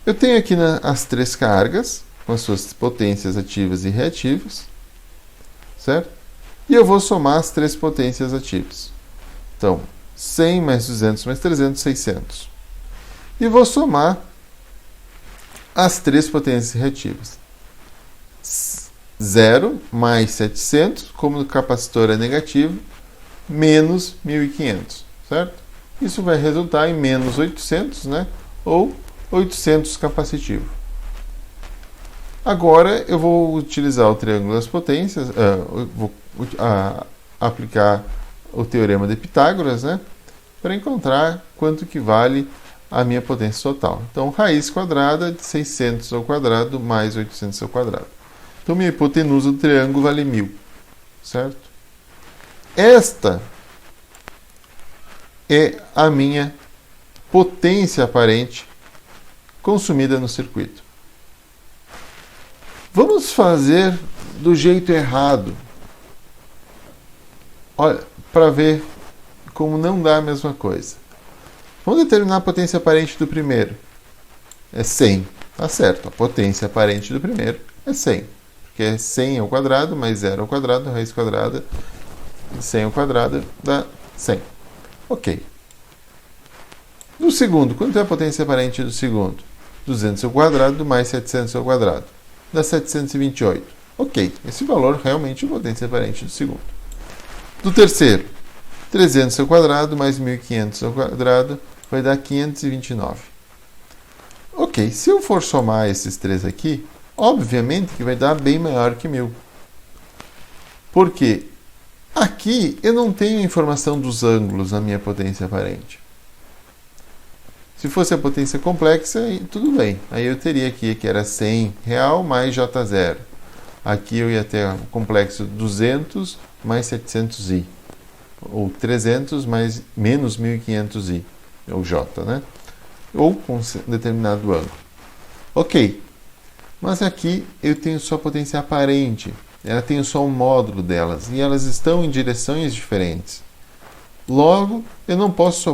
Eu tenho aqui as 3 cargas com as suas potências ativas e reativas, certo? E eu vou somar as 3 potências ativas. Então, 100 mais 200 mais 300, 600. E vou somar as 3 potências reativas. 0 mais 700, como no capacitor é negativo, menos 1500, certo? Isso vai resultar em menos 800, né? Ou 800 capacitivo. Agora eu vou utilizar o triângulo das potências, eu vou aplicar o teorema de Pitágoras, né, para encontrar quanto que vale a minha potência total. Então, raiz quadrada de 600 ao quadrado mais 800 ao quadrado. Então, minha hipotenusa do triângulo vale 1000, certo? Esta é a minha potência aparente consumida no circuito. Vamos fazer do jeito errado. Olha, para ver como não dá a mesma coisa. Vamos determinar a potência aparente do primeiro. É 100. Tá certo. A potência aparente do primeiro é 100. Porque é 100 ao quadrado mais 0 ao quadrado, raiz quadrada de 100 ao quadrado dá 100. Ok. Do segundo, quanto é a potência aparente do segundo? 200 ao quadrado mais 700 ao quadrado. Dá 728. Ok, esse valor realmente é a potência aparente do segundo. Do terceiro, 300 ao quadrado mais 1500 ao quadrado vai dar 529. Ok, se eu for somar esses três aqui, obviamente que vai dar bem maior que 1000. Por quê? Aqui eu não tenho informação dos ângulos na minha potência aparente. Se fosse a potência complexa, tudo bem. Aí eu teria aqui que era 100 real mais J0. Aqui eu ia ter o complexo 200 mais 700i. Ou 300 mais menos 1500i. Ou J, né? Ou com um determinado ângulo. Ok. Mas aqui eu tenho só potência aparente. Ela tem só um módulo delas. E elas estão em direções diferentes. Logo, eu não posso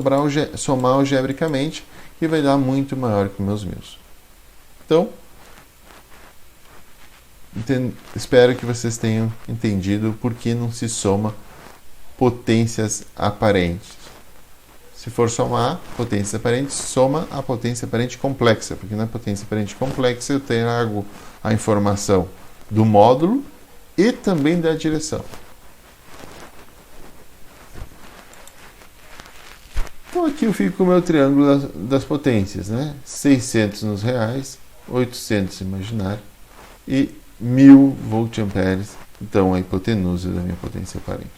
somar algebricamente, que vai dar muito maior que meus 1000. Então, espero que vocês tenham entendido por que não se soma potências aparentes. Se for somar potências aparentes, soma a potência aparente complexa, porque na potência aparente complexa eu trago a informação do módulo e também da direção. Então aqui eu fico com o meu triângulo das potências, né? 600 nos reais, 800 imaginário e 1000 voltamperes, então a hipotenusa da minha potência aparente.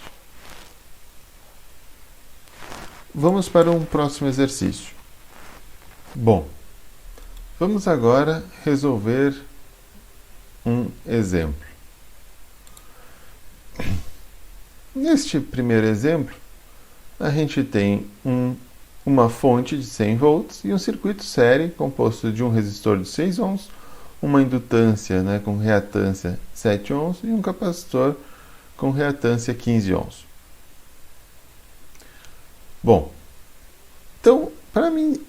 Vamos para um próximo exercício. Bom, vamos agora resolver um exemplo. Neste primeiro exemplo, a gente tem uma fonte de 100 volts e um circuito série composto de um resistor de 6 ohms, uma indutância, né, com reatância 7 ohms e um capacitor com reatância 15 ohms. Bom, então, para mim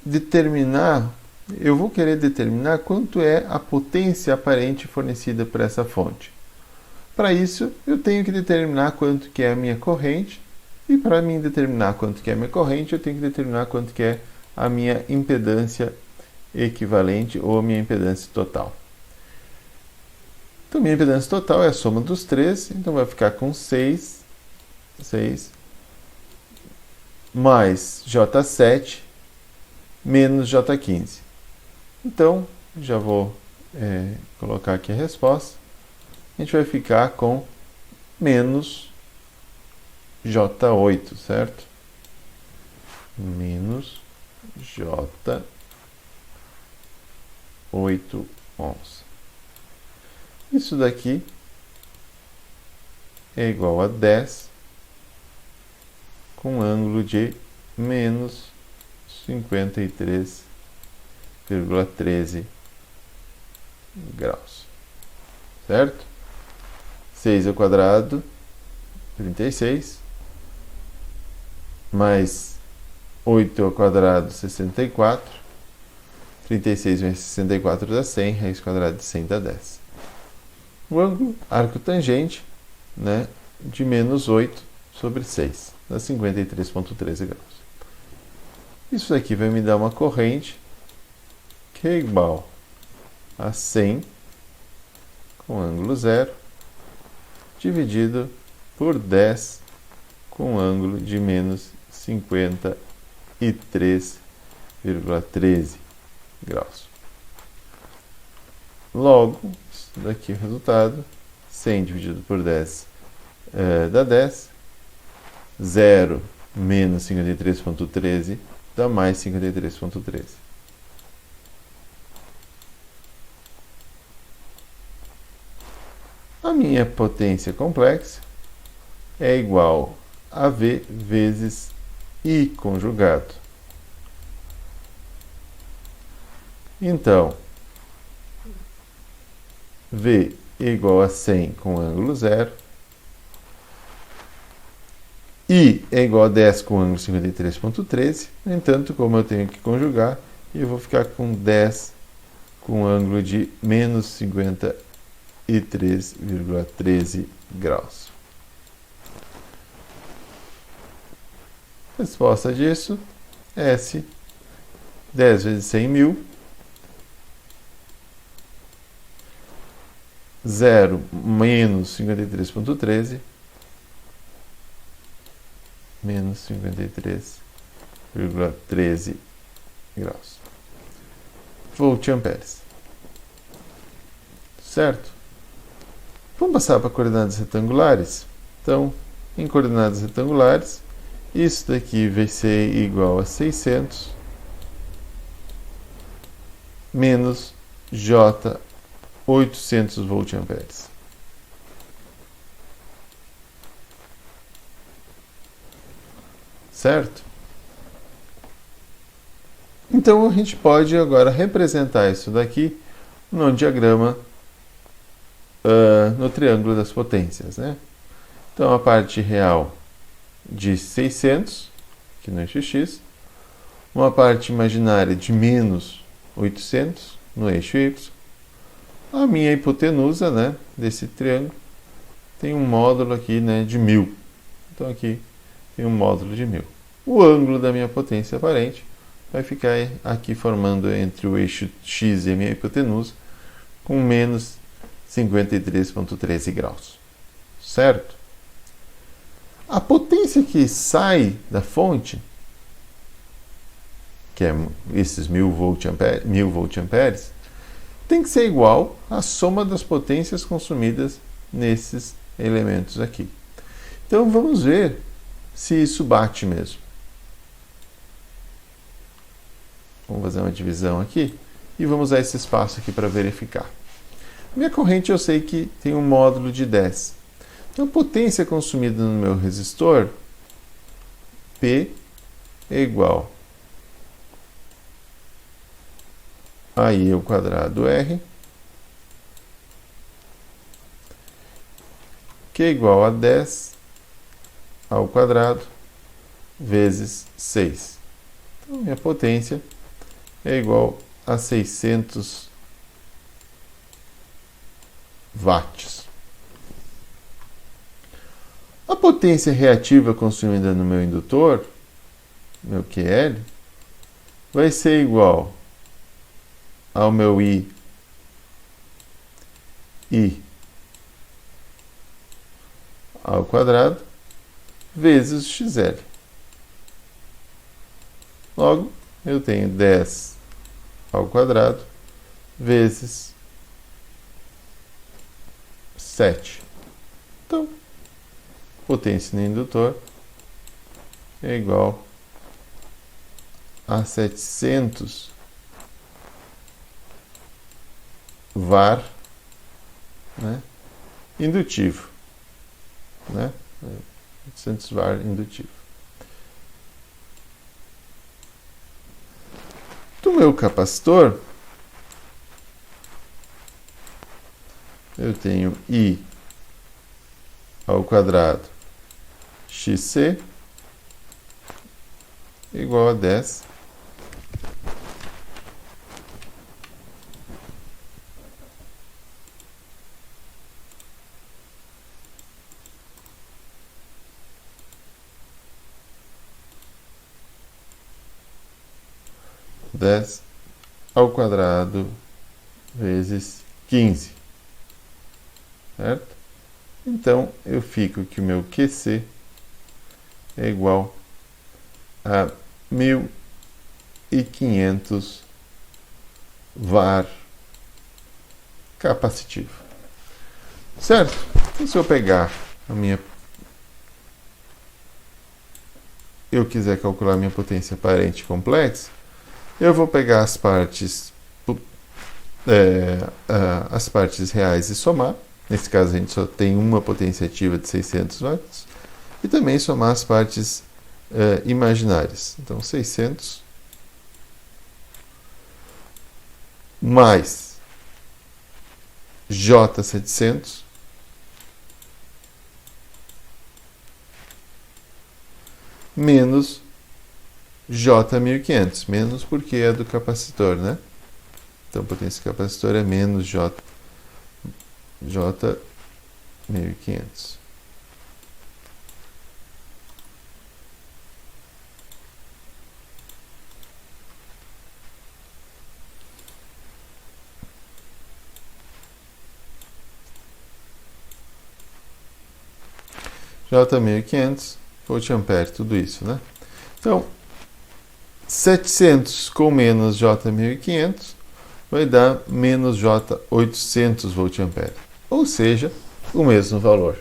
determinar, eu vou querer determinar quanto é a potência aparente fornecida por essa fonte. Para isso, eu tenho que determinar quanto que é a minha corrente. E para mim determinar quanto que é a minha corrente, eu tenho que determinar quanto que é a minha impedância equivalente ou a minha impedância total. Então, minha impedância total é a soma dos três, então vai ficar com 6 mais J7 menos J15. Então, já vou colocar aqui a resposta. A gente vai ficar com menos J8, certo? Menos J8 ohms. Isso daqui é igual a 10 com ângulo de menos 53,13 graus. Certo? 6 ao quadrado, 36. Mais 8 ao quadrado, 64. 36 vezes 64 dá 100. Raiz quadrada de 100 dá 10. O ângulo arco tangente, né, de menos 8 sobre 6. Dá 53,13 graus. Isso daqui vai me dar uma corrente que é igual a 100 com ângulo 0 dividido por 10 com ângulo de menos 53,13 graus. Logo, isso daqui é o resultado. 100 dividido por 10 dá 10. 0 menos 53,13 dá mais 53,13. A minha potência complexa é igual a V vezes I conjugado. Então, V é igual a 100 com ângulo zero. I é igual a 10 com ângulo 53,13. No entanto, como eu tenho que conjugar, eu vou ficar com 10 com ângulo de menos 53,13 graus. Resposta disso, S, 10 vezes 100 mil, 0 menos 53,13, menos 53,13 graus. Volt-amperes. Certo? Vamos passar para coordenadas retangulares? Então, em coordenadas retangulares, isso daqui vai ser igual a 600 menos J 800 volt-amperes. Certo? Então a gente pode agora representar isso daqui no diagrama no triângulo das potências, né? Então a parte real de 600, aqui no eixo X, uma parte imaginária de menos 800 no eixo Y. A minha hipotenusa, né, desse triângulo tem um módulo aqui, né, de 1000. Então aqui tem um módulo de 1000. O ângulo da minha potência aparente vai ficar aqui formando entre o eixo X e a minha hipotenusa com menos 53,13 graus. Certo? A potência que sai da fonte, que é esses 1000 volt-amperes, tem que ser igual à soma das potências consumidas nesses elementos aqui. Então vamos ver se isso bate mesmo. Vamos fazer uma divisão aqui e vamos usar esse espaço aqui para verificar. Minha corrente eu sei que tem um módulo de 10. Então a potência consumida no meu resistor, P é igual a I ao quadrado R, que é igual a 10 ao quadrado vezes 6. Então, minha potência é igual a 600 watts. A potência reativa consumida no meu indutor, meu QL, vai ser igual ao meu I ao quadrado vezes XL. Logo, eu tenho 10 ao quadrado vezes 7. Então, potência no indutor é igual a 700 VAR, né, indutivo. Né? 700 VAR indutivo. Do meu capacitor, eu tenho I ao quadrado XC igual a 10 10 ao quadrado vezes 15, certo? Então, eu fico que o meu QC é igual a 1500 VAR capacitivo. Certo? Então, se eu pegar eu quiser calcular a minha potência aparente complexa, eu vou pegar as partes reais e somar. Nesse caso, a gente só tem uma potência ativa de 600 watts. E também somar as partes imaginárias. Então, 600 mais J700 menos J1500. Menos porque é do capacitor, né? Então, a potência do capacitor é menos J1500. J1500, volt-ampere, tudo isso, né? Então, 700 com menos J1500 vai dar menos J800 volt-ampere. Ou seja, o mesmo valor.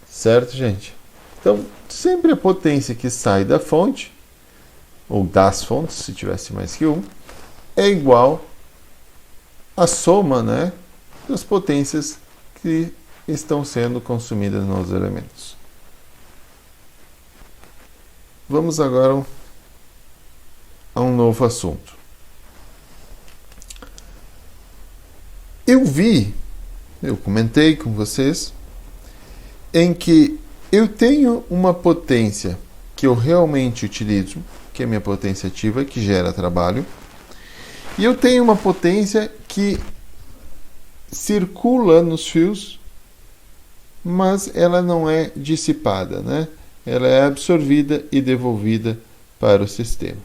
Certo, gente? Então, sempre a potência que sai da fonte, ou das fontes, se tivesse mais que um, é igual à soma, né, das potências que estão sendo consumidas nos elementos. Vamos agora a um novo assunto. Eu comentei com vocês, em que eu tenho uma potência que eu realmente utilizo, que é a minha potência ativa, que gera trabalho, e eu tenho uma potência que circula nos fios, mas ela não é dissipada, né? Ela é absorvida e devolvida para o sistema.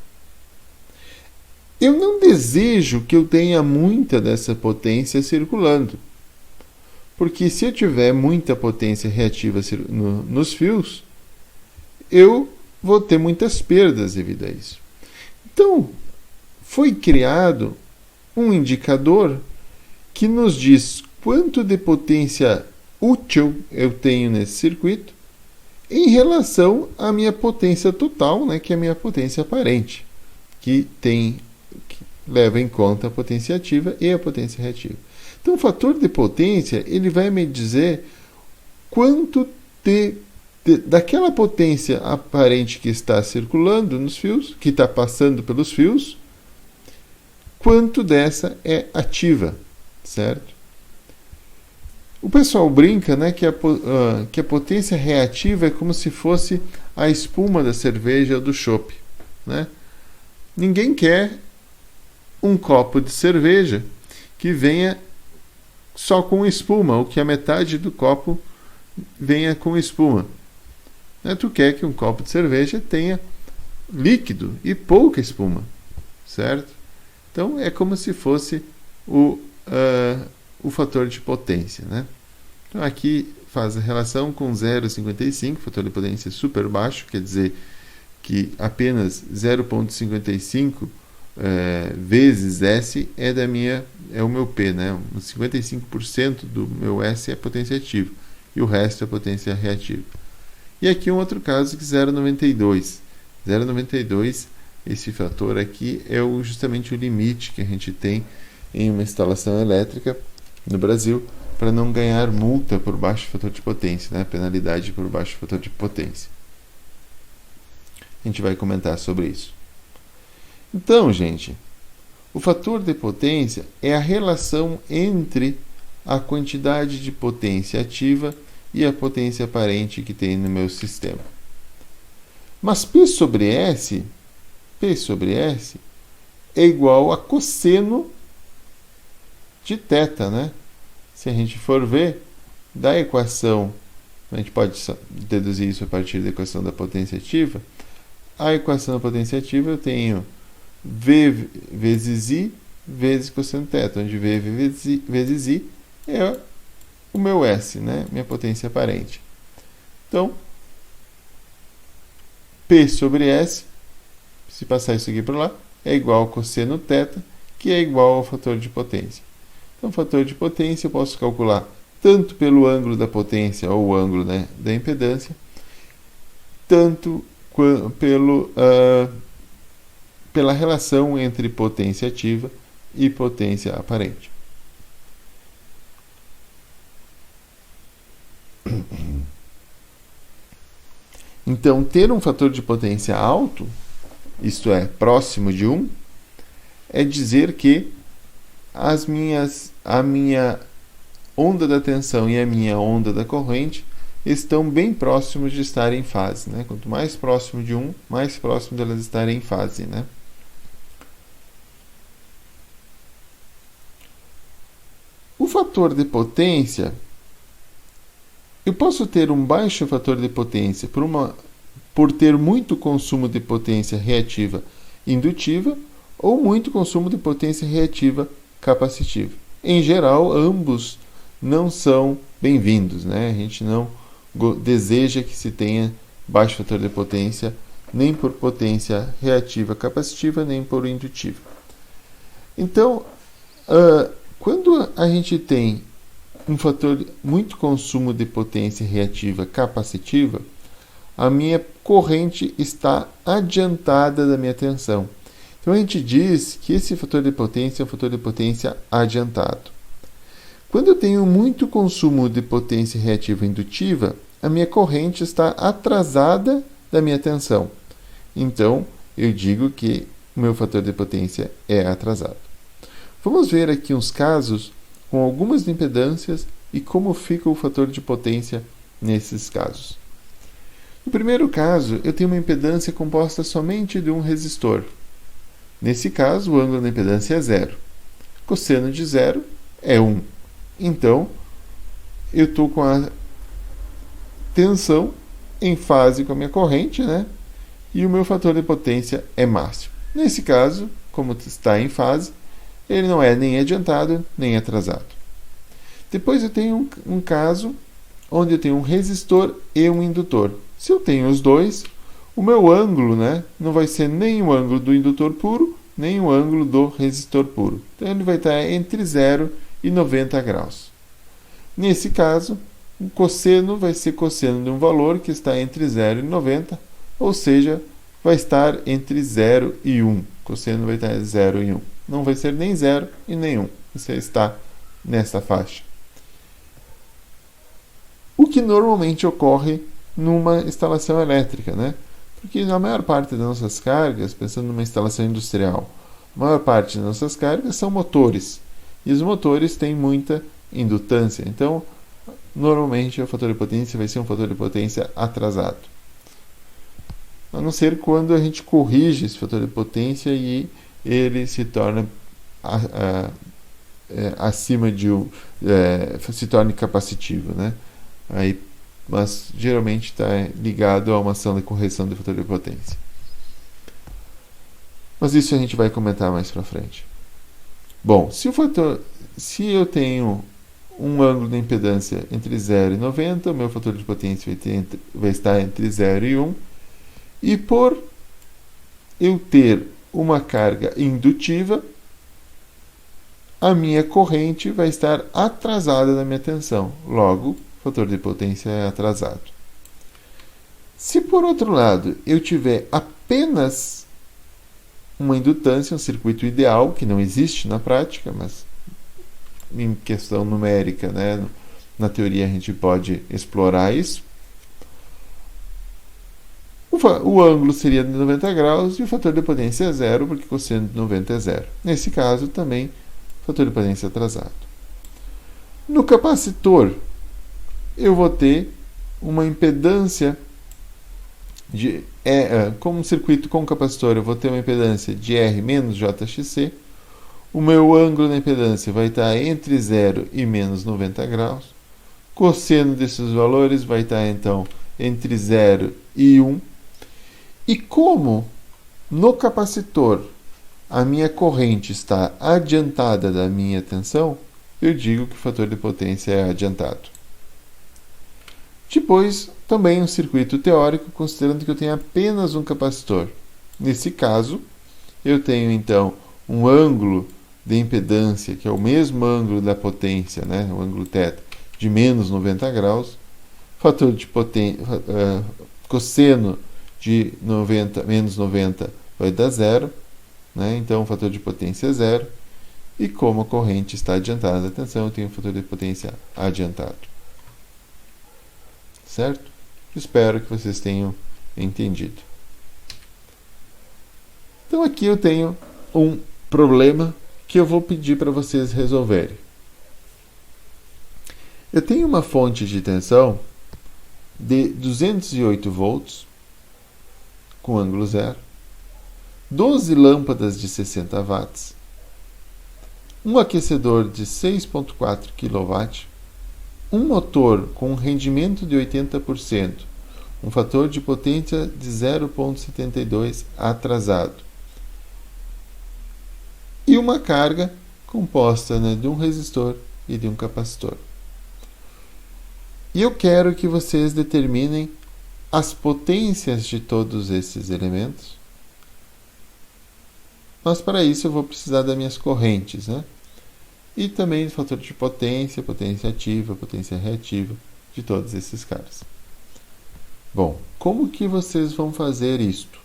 Eu não desejo que eu tenha muita dessa potência circulando, porque se eu tiver muita potência reativa nos fios, eu vou ter muitas perdas devido a isso. Então, foi criado um indicador que nos diz quanto de potência útil eu tenho nesse circuito em relação à minha potência total, né, que é a minha potência aparente, que leva em conta a potência ativa e a potência reativa. Então, o fator de potência ele vai me dizer quanto daquela potência aparente que está circulando nos fios, que está passando pelos fios, quanto dessa é ativa, certo? O pessoal brinca, né, que a potência reativa é como se fosse a espuma da cerveja ou do chopp, né? Ninguém quer um copo de cerveja que venha só com espuma, ou que a metade do copo venha com espuma. Né? Tu quer que um copo de cerveja tenha líquido e pouca espuma, certo? Então é como se fosse o fator de potência, né? Então aqui faz a relação com 0,55, fator de potência super baixo, quer dizer que apenas 0,55 vezes S é o meu P, né? 55% do meu S é potência ativa e o resto é potência reativa. E aqui um outro caso que 0,92. 0,92, esse fator aqui é justamente o limite que a gente tem em uma instalação elétrica no Brasil para não ganhar multa por baixo fator de potência, né? Penalidade por baixo fator de potência. A gente vai comentar sobre isso. Então, gente, o fator de potência é a relação entre a quantidade de potência ativa e a potência aparente que tem no meu sistema. Mas P sobre S é igual a cosseno de θ, né? Se a gente for ver da equação, a gente pode deduzir isso a partir da equação da potência ativa. A equação da potência ativa eu tenho V vezes I vezes cosseno θ, onde V vezes I é o meu S, né? Minha potência aparente. Então, P sobre S, se passar isso aqui por lá, é igual a cosseno θ, que é igual ao fator de potência. Então, o fator de potência eu posso calcular tanto pelo ângulo da potência ou o ângulo, né, da impedância, tanto pela relação entre potência ativa e potência aparente. Então, ter um fator de potência alto, isto é, próximo de 1, é dizer que a minha onda da tensão e a minha onda da corrente estão bem próximos de estar em fase, né? Quanto mais próximo de 1, mais próximo delas estarem em fase, né? O fator de potência, eu posso ter um baixo fator de potência por ter muito consumo de potência reativa indutiva ou muito consumo de potência reativa capacitiva. Em geral, ambos não são bem-vindos, né? A gente não deseja que se tenha baixo fator de potência nem por potência reativa capacitiva, nem por indutiva. Então, quando a gente tem um fator muito consumo de potência reativa capacitiva, a minha corrente está adiantada da minha tensão. Então a gente diz que esse fator de potência é um fator de potência adiantado. Quando eu tenho muito consumo de potência reativa indutiva, a minha corrente está atrasada da minha tensão. Então eu digo que o meu fator de potência é atrasado. Vamos ver aqui uns casos com algumas impedâncias e como fica o fator de potência nesses casos. No primeiro caso, eu tenho uma impedância composta somente de um resistor. Nesse caso, o ângulo da impedância é 0. Cosseno de 0 é 1. Então, eu estou com a tensão em fase com a minha corrente, né? E o meu fator de potência é máximo. Nesse caso, como está em fase, ele não é nem adiantado nem atrasado. Depois eu tenho um caso onde eu tenho um resistor e um indutor. Se eu tenho os dois, o meu ângulo, né, não vai ser nem o ângulo do indutor puro, nem o ângulo do resistor puro. Então ele vai estar entre 0 e 90 graus. Nesse caso, o cosseno vai ser cosseno de um valor que está entre 0 e 90, ou seja, vai estar entre 0 e 1. Cosseno vai estar entre 0 e 1. Não vai ser nem 0 e nem 1. Você está nessa faixa. O que normalmente ocorre numa instalação elétrica, né? Porque na maior parte das nossas cargas, pensando numa instalação industrial, a maior parte das nossas cargas são motores. E os motores têm muita indutância. Então, normalmente o fator de potência vai ser um fator de potência atrasado. A não ser quando a gente corrige esse fator de potência e ele se torna acima de se torna capacitivo, né? Aí, mas geralmente está ligado a uma ação de correção do fator de potência. Mas isso a gente vai comentar mais para frente. Bom, se eu tenho um ângulo de impedância entre 0 e 90, o meu fator de potência vai estar entre 0 e 1. E por eu ter uma carga indutiva, a minha corrente vai estar atrasada da minha tensão. Logo, o fator de potência é atrasado. Se por outro lado eu tiver apenas uma indutância, um circuito ideal, que não existe na prática, mas em questão numérica, né, na teoria a gente pode explorar isso, o ângulo seria de 90 graus e o fator de potência é 0, porque cosseno de 90 é 0. Nesse caso, também, fator de potência atrasado. No capacitor, eu vou ter uma impedância como um circuito com capacitor, eu vou ter uma impedância de R menos JXC. O meu ângulo da impedância vai estar entre 0 e menos 90 graus. Cosseno desses valores vai estar, então, entre 0 e 1. E como no capacitor a minha corrente está adiantada da minha tensão, eu digo que o fator de potência é adiantado. Depois, também um circuito teórico, considerando que eu tenho apenas um capacitor. Nesse caso, eu tenho então um ângulo de impedância, que é o mesmo ângulo da potência, né, o ângulo θ, de menos 90 graus, fator de potência, cosseno de 90, menos 90 vai dar zero, né, então o fator de potência é zero, e como a corrente está adiantada, atenção, eu tenho o fator de potência adiantado. Certo? Espero que vocês tenham entendido. Então aqui eu tenho um problema que eu vou pedir para vocês resolverem. Eu tenho uma fonte de tensão de 208 volts com ângulo zero, 12 lâmpadas de 60 watts, um aquecedor de 6,4 kW, um motor com um rendimento de 80%, um fator de potência de 0,72 atrasado e uma carga composta, né, de um resistor e de um capacitor. E eu quero que vocês determinem as potências de todos esses elementos. Mas para isso eu vou precisar das minhas correntes, né? E também do fator de potência, potência ativa, potência reativa, de todos esses caras. Bom, como que vocês vão fazer isto?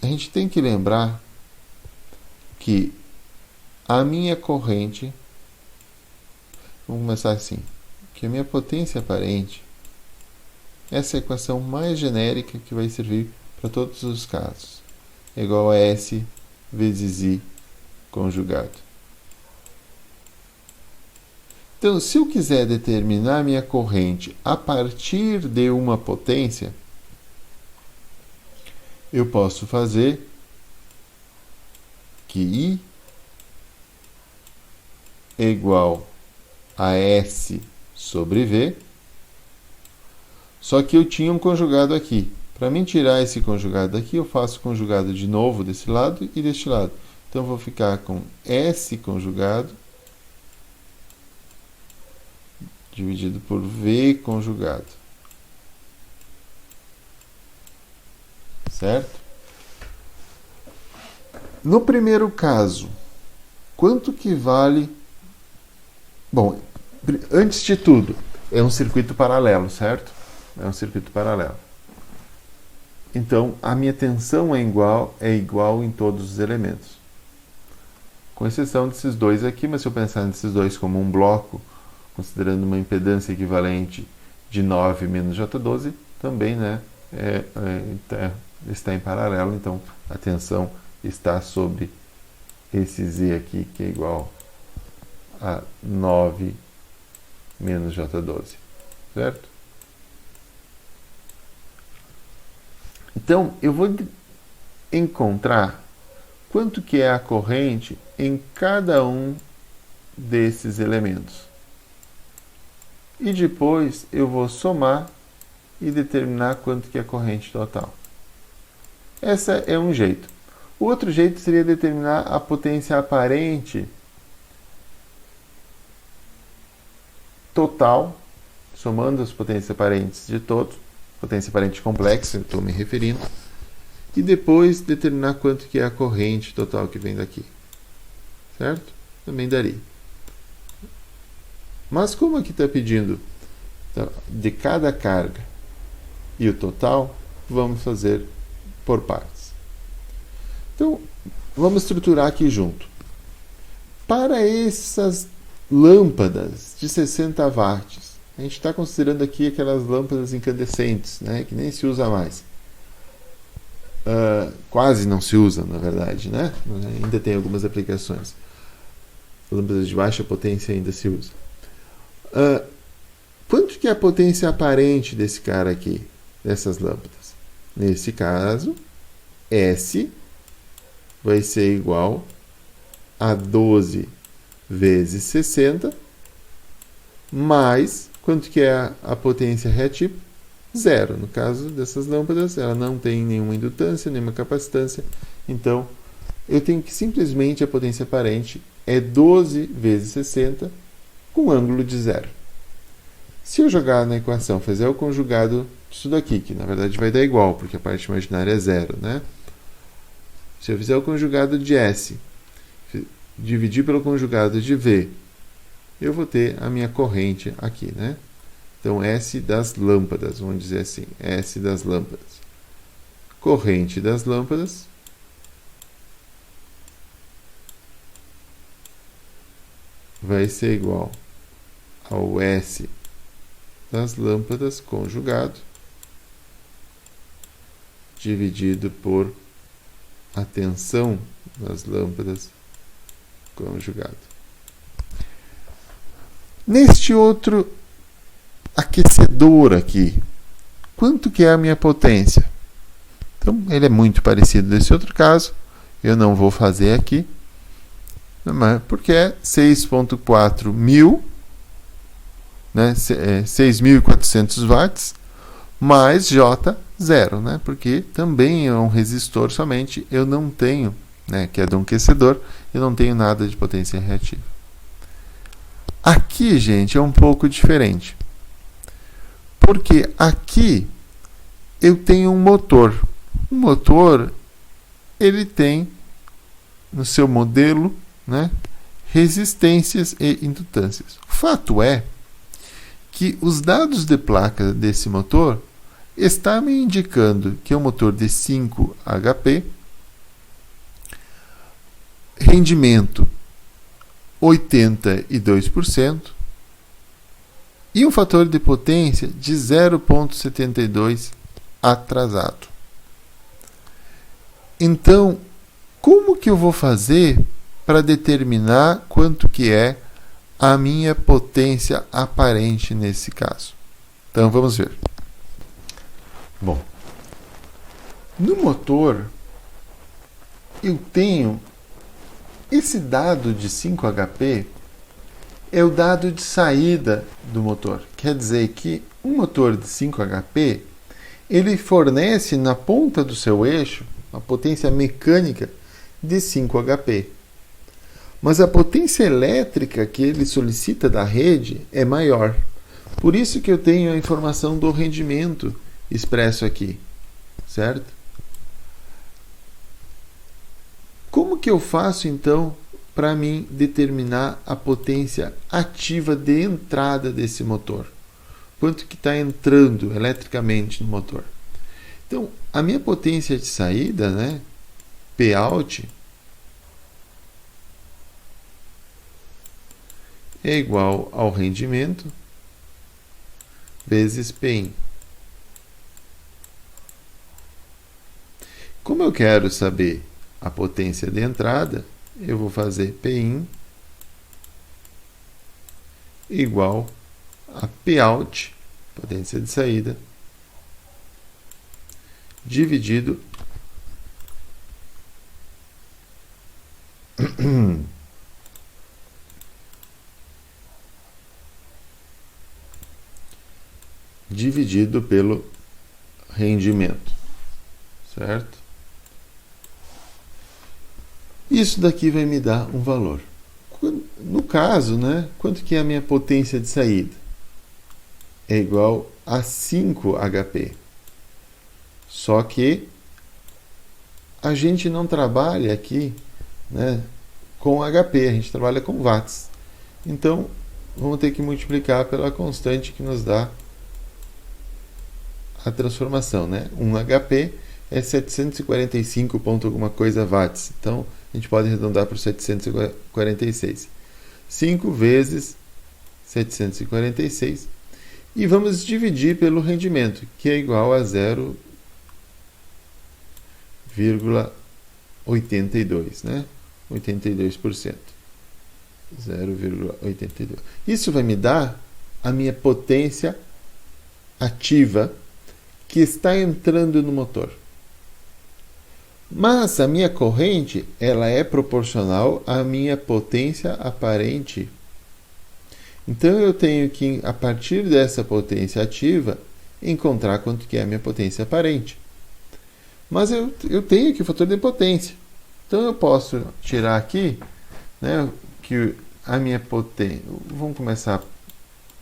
A gente tem que lembrar que a minha corrente, vamos começar assim, que a minha potência aparente, essa é a equação mais genérica que vai servir para todos os casos, é igual a S vezes I conjugado. Então, se eu quiser determinar minha corrente a partir de uma potência, eu posso fazer que I é igual a S sobre V, só que eu tinha um conjugado aqui. Para mim tirar esse conjugado daqui, eu faço conjugado de novo desse lado e deste lado. Então, eu vou ficar com S conjugado dividido por V conjugado. Certo? No primeiro caso, quanto que vale... Bom, antes de tudo, é um circuito paralelo, certo? É um circuito paralelo. Então, a minha tensão é igual em todos os elementos. Com exceção desses dois aqui, mas se eu pensar nesses dois como um bloco, considerando uma impedância equivalente de 9 menos J12, também, né, está em paralelo, então a tensão está sobre esse Z aqui, que é igual a 9 menos J12, certo? Então, eu vou encontrar quanto que é a corrente em cada um desses elementos. E depois eu vou somar e determinar quanto que é a corrente total. Esse é um jeito. O outro jeito seria determinar a potência aparente total, somando as potências aparentes de todos, potência aparente complexa, eu estou me referindo, e depois determinar quanto que é a corrente total que vem daqui. Certo? Também daria. Mas como aqui está pedindo de cada carga e o total, vamos fazer por partes. Então, vamos estruturar aqui junto. Para essas lâmpadas de 60 watts, a gente está considerando aqui aquelas lâmpadas incandescentes, né, que nem se usa mais. Quase não se usa, na verdade, né? Ainda tem algumas aplicações. Lâmpadas de baixa potência ainda se usa. Quanto que é a potência aparente desse cara aqui, dessas lâmpadas? Nesse caso, S vai ser igual a 12 vezes 60, mais, quanto que é a potência reativa? Zero. No caso dessas lâmpadas, ela não tem nenhuma indutância, nenhuma capacitância, então eu tenho que simplesmente a potência aparente é 12 vezes 60 com ângulo de zero. Se eu jogar na equação, fazer o conjugado disso daqui, que na verdade vai dar igual, porque a parte imaginária é zero, né? Se eu fizer o conjugado de S, dividir pelo conjugado de V, eu vou ter a minha corrente aqui, né? Então, S das lâmpadas, vamos dizer assim, S das lâmpadas. Corrente das lâmpadas vai ser igual ao S das lâmpadas conjugado dividido por a tensão das lâmpadas conjugado. Neste outro aquecedor aqui, quanto que é a minha potência? Então, ele é muito parecido desse outro caso, eu não vou fazer aqui, porque é 6.4 mil, né, 6.400 watts, mais J0, né, porque também é um resistor somente, eu não tenho, né, que é de um aquecedor, eu não tenho nada de potência reativa. Aqui, gente, é um pouco diferente, porque aqui eu tenho um motor. O motor, ele tem no seu modelo, né, resistências e indutâncias. O fato é que os dados de placa desse motor está me indicando que é um motor de 5 HP, rendimento 82% e um fator de potência de 0,72 atrasado. Então, como que eu vou fazer para determinar quanto que é a minha potência aparente nesse caso? Então, vamos ver. Bom, no motor, eu tenho esse dado de 5 HP, é o dado de saída do motor. Quer dizer que um motor de 5 HP, ele fornece na ponta do seu eixo a potência mecânica de 5 HP. Mas a potência elétrica que ele solicita da rede é maior. Por isso que eu tenho a informação do rendimento expresso aqui, certo? Como que eu faço então para mim determinar a potência ativa de entrada desse motor? Quanto que está entrando eletricamente no motor? Então, a minha potência de saída, né, Pout, é igual ao rendimento vezes Pin. Como eu quero saber a potência de entrada, eu vou fazer Pin igual a Pout, potência de saída, dividido dividido pelo rendimento, certo? Isso daqui vai me dar um valor. No caso, né, quanto que é a minha potência de saída? É igual a 5 HP. Só que a gente não trabalha aqui, né, com HP, a gente trabalha com watts. Então, vamos ter que multiplicar pela constante que nos dá a transformação, né? 1 HP é 745 ponto alguma coisa watts. Então, a gente pode arredondar para 746. 5 vezes 746. E vamos dividir pelo rendimento, que é igual a 0,82, né? 82%. 0,82. Isso vai me dar a minha potência ativa que está entrando no motor. Mas a minha corrente, ela é proporcional à minha potência aparente. Então eu tenho que, a partir dessa potência ativa, encontrar quanto que é a minha potência aparente. Mas eu tenho aqui o fator de potência. Então eu posso tirar aqui, né, que a minha potência... Vamos começar,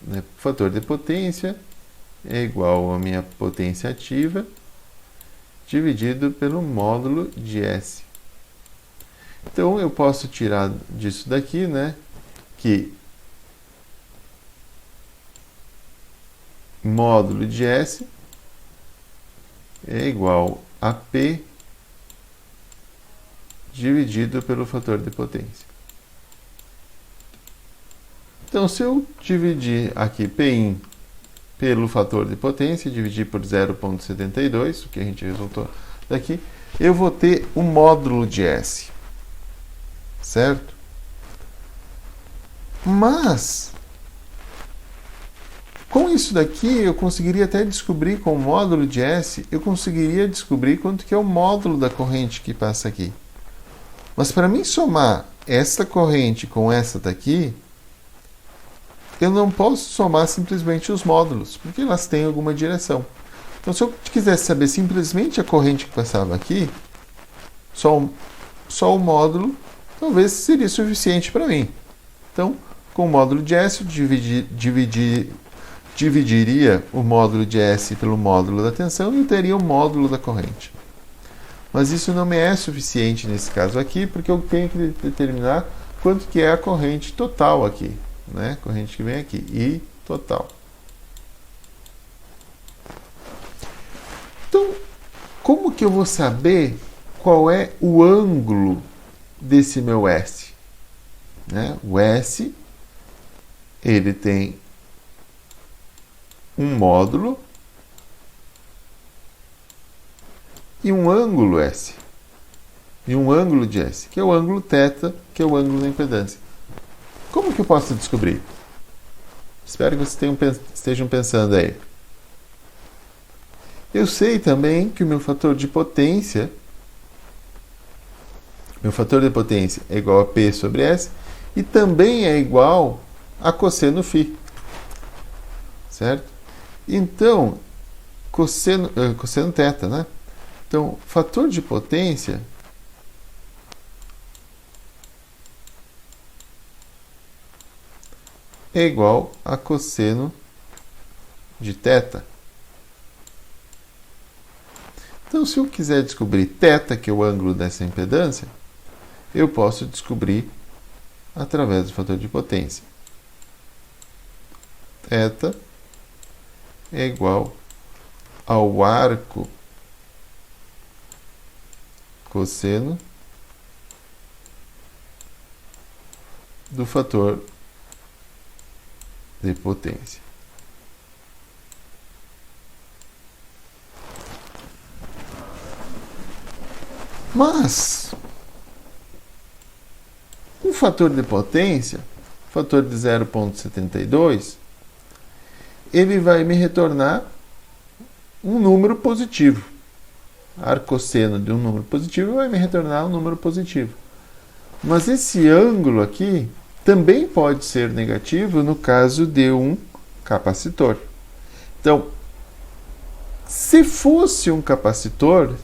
né, o fator de potência é igual à minha potência ativa dividido pelo módulo de S. Então eu posso tirar disso daqui, né, que módulo de S é igual a P dividido pelo fator de potência. Então, se eu dividir aqui Pin pelo fator de potência, dividir por 0,72, o que a gente resultou daqui, eu vou ter o módulo de S. Certo? Mas, com isso daqui, eu conseguiria até descobrir, com o módulo de S, eu conseguiria descobrir quanto que é o módulo da corrente que passa aqui. Mas para mim somar essa corrente com essa daqui, eu não posso somar simplesmente os módulos, porque elas têm alguma direção. Então, se eu quisesse saber simplesmente a corrente que passava aqui, só o módulo, talvez seria suficiente para mim. Então, com o módulo de S, eu dividiria o módulo de S pelo módulo da tensão e eu teria o módulo da corrente. Mas isso não me é suficiente nesse caso aqui, porque eu tenho que determinar quanto que é a corrente total aqui, né? Corrente que vem aqui, I total. Então, como que eu vou saber qual é o ângulo desse meu S? Né? O S, ele tem um módulo e um ângulo S. E um ângulo de S, que é o ângulo θ, que é o ângulo da impedância. Como que eu posso descobrir? Espero que vocês estejam pensando aí. Eu sei também que o meu fator de potência é igual a P sobre S e também é igual a cosseno φ. Certo? Então, cosseno θ, né? Então, fator de potência é igual a cosseno de θ. Então, se eu quiser descobrir θ, que é o ângulo dessa impedância, eu posso descobrir através do fator de potência. Θ é igual ao arco cosseno do fator de potência. Mas um fator de potência, fator de 0,72, ele vai me retornar um número positivo. Arcosseno de um número positivo vai me retornar um número positivo. Mas esse ângulo aqui também pode ser negativo no caso de um capacitor. Então, se fosse um capacitor,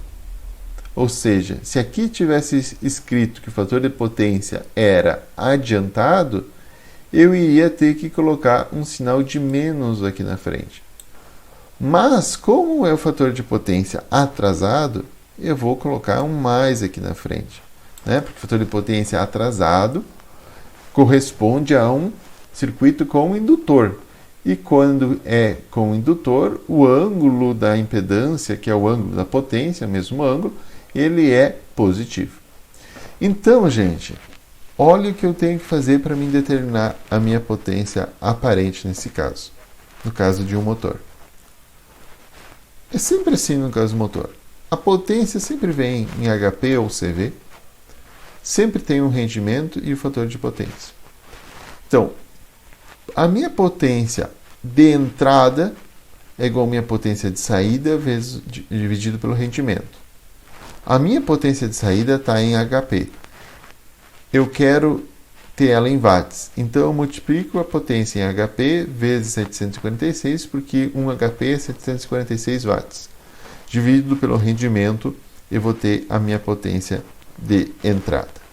ou seja, se aqui tivesse escrito que o fator de potência era adiantado, eu iria ter que colocar um sinal de menos aqui na frente. Mas, como é o fator de potência atrasado, eu vou colocar um mais aqui na frente. Né? Porque o fator de potência atrasado corresponde a um circuito com indutor. E quando é com indutor, o ângulo da impedância, que é o ângulo da potência, mesmo ângulo, ele é positivo. Então, gente, olha o que eu tenho que fazer para me determinar a minha potência aparente nesse caso, no caso de um motor. É sempre assim no caso do motor. A potência sempre vem em HP ou CV, sempre tem um rendimento e o fator de potência. Então, a minha potência de entrada é igual a minha potência de saída vezes dividido pelo rendimento. A minha potência de saída está em HP. Eu quero ter ela em watts. Então, eu multiplico a potência em HP vezes 746, porque 1 HP é 746 watts. Dividido pelo rendimento, eu vou ter a minha potência de entrada.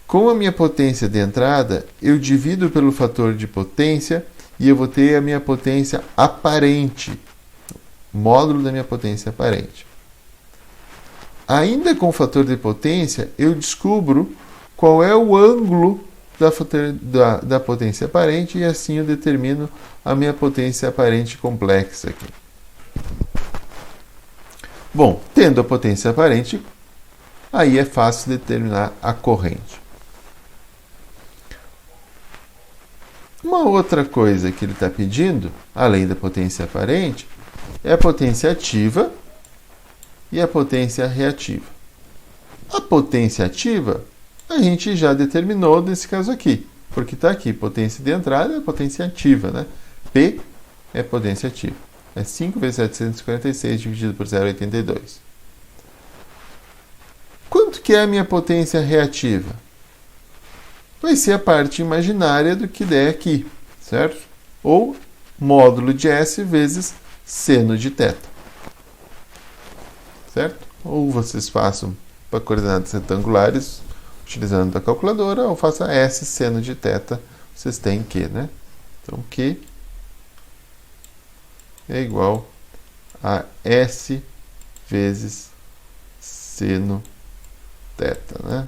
Com a minha potência de entrada, eu divido pelo fator de potência e eu vou ter a minha potência aparente, módulo da minha potência aparente. Ainda com o fator de potência, eu descubro qual é o ângulo da potência aparente e assim eu determino a minha potência aparente complexa aqui. Bom, tendo a potência aparente, aí é fácil determinar a corrente. Uma outra coisa que ele está pedindo, além da potência aparente, é a potência ativa e a potência reativa. A potência ativa a gente já determinou nesse caso aqui, porque está aqui, potência de entrada é potência ativa, né? P é potência ativa. É 5 vezes 746 dividido por 0,82. Quanto que é a minha potência reativa? Vai ser a parte imaginária do que der aqui, certo? Ou módulo de S vezes seno de θ. Certo? Ou vocês façam para coordenadas retangulares utilizando a calculadora, ou faça S seno de θ, vocês têm Q, né? Então, Q é igual a S vezes seno θ, né?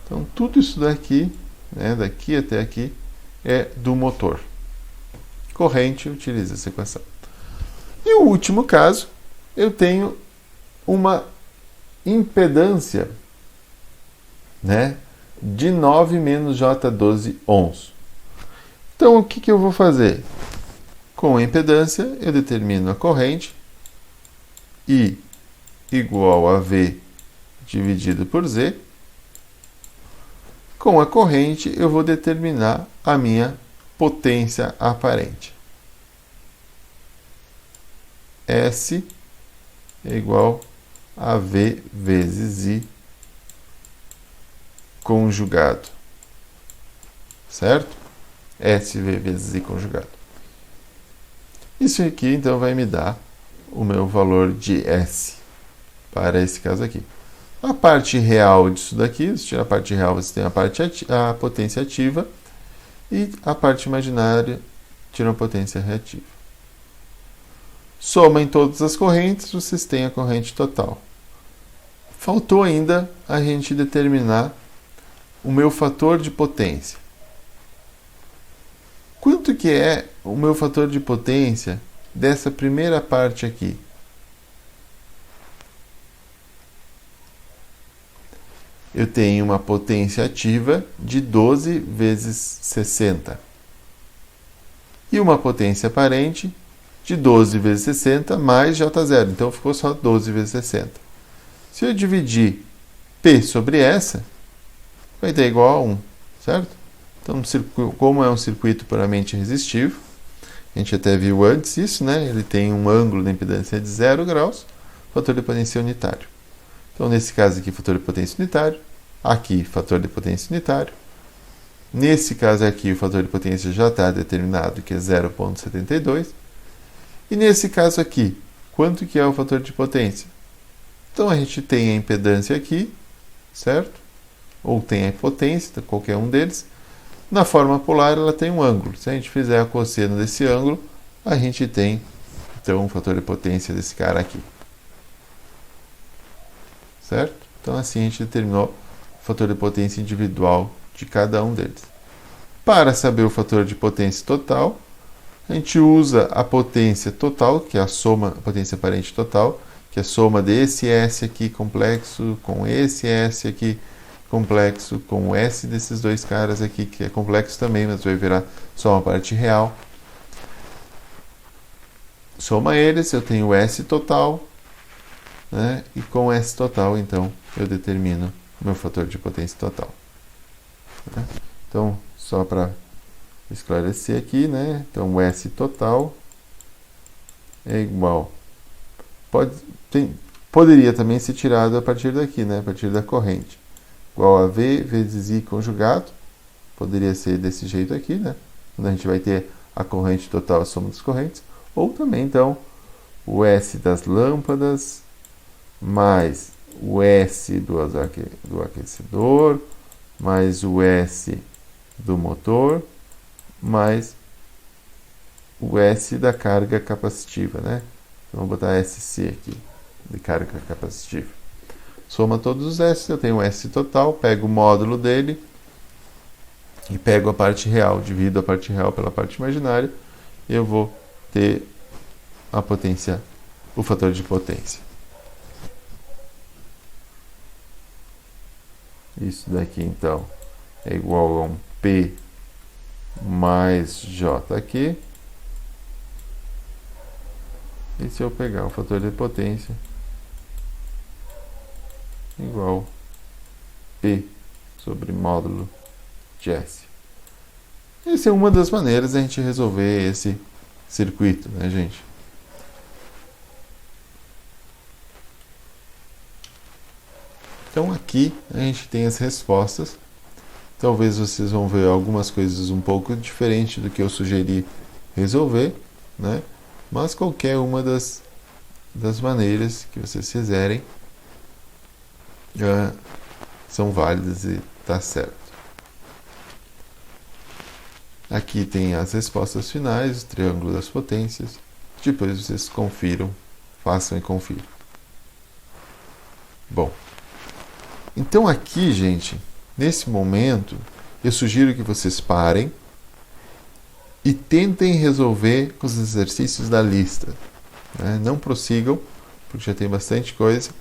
Então, tudo isso daqui, né, daqui até aqui, é do motor. Corrente, utiliza essa equação. E o último caso, eu tenho uma impedância, né, de 9 menos J12 ohms. Então, o que eu vou fazer? Com a impedância, eu determino a corrente, I igual a V dividido por Z. Com a corrente, eu vou determinar a minha potência aparente. S é igual a V vezes I conjugado. Certo? SV vezes I conjugado. Isso aqui, então, vai me dar o meu valor de S para esse caso aqui. A parte real disso daqui, se tirar a parte real, você tem a potência ativa e a parte imaginária tira a potência reativa. Soma em todas as correntes, vocês têm a corrente total. Faltou ainda a gente determinar o meu fator de potência. Quanto que é o meu fator de potência dessa primeira parte aqui? Eu tenho uma potência ativa de 12 vezes 60. E uma potência aparente de 12 vezes 60 mais J0. Então ficou só 12 vezes 60. Se eu dividir P sobre essa, vai dar igual a 1, certo? Então, como é um circuito puramente resistivo, a gente até viu antes isso, né? Ele tem um ângulo de impedância de 0 graus, fator de potência unitário. Então, nesse caso aqui, fator de potência unitário. Aqui, fator de potência unitário. Nesse caso aqui, o fator de potência já está determinado, que é 0,72. E nesse caso aqui, quanto que é o fator de potência? Então, a gente tem a impedância aqui, certo? Ou tem a potência, qualquer um deles. Na forma polar, ela tem um ângulo. Se a gente fizer a cosseno desse ângulo, a gente tem, então, o fator de potência desse cara aqui. Certo? Então, assim, a gente determinou o fator de potência individual de cada um deles. Para saber o fator de potência total, a gente usa a potência total, que é a soma, a potência aparente total, que é a soma desse S aqui complexo com esse S aqui complexo com o S desses dois caras aqui, que é complexo também, mas vai virar só uma parte real. Soma eles, eu tenho o S total, né? E com S total, então, eu determino o meu fator de potência total. Né? Então, só para esclarecer aqui, né? Então, o S total é igual. Poderia também ser tirado a partir daqui, né? A partir da corrente. Igual a V vezes I conjugado. Poderia ser desse jeito aqui, né? Quando a gente vai ter a corrente total, a soma das correntes. Ou também, então, o S das lâmpadas mais o S do aquecedor mais o S do motor mais o S da carga capacitiva, né? Então, vou botar SC aqui. de carga capacitiva. Soma todos os S, eu tenho o S total, pego o módulo dele e pego a parte real, divido a parte real pela parte imaginária e eu vou ter a potência, o fator de potência. Isso daqui então é igual a um P mais J aqui. E se eu pegar o fator de potência igual P sobre módulo de S. Essa é uma das maneiras de a gente resolver esse circuito, né, gente? Então aqui a gente tem as respostas. Talvez vocês vão ver algumas coisas um pouco diferentes do que eu sugeri resolver, né? Mas qualquer uma das maneiras que vocês fizerem são válidas e tá certo. Aqui tem as respostas finais, o triângulo das potências. Depois vocês confiram, façam e confiram. Bom, então aqui, gente, nesse momento, eu sugiro que vocês parem e tentem resolver com os exercícios da lista. Né? Não prossigam, porque já tem bastante coisa.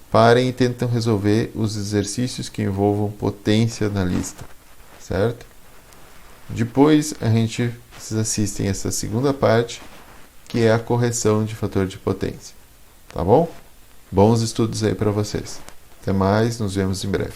Parem e tentem resolver os exercícios que envolvam potência na lista, certo? Depois vocês assistem essa segunda parte, que é a correção de fator de potência. Tá bom? Bons estudos aí para vocês. Até mais, nos vemos em breve.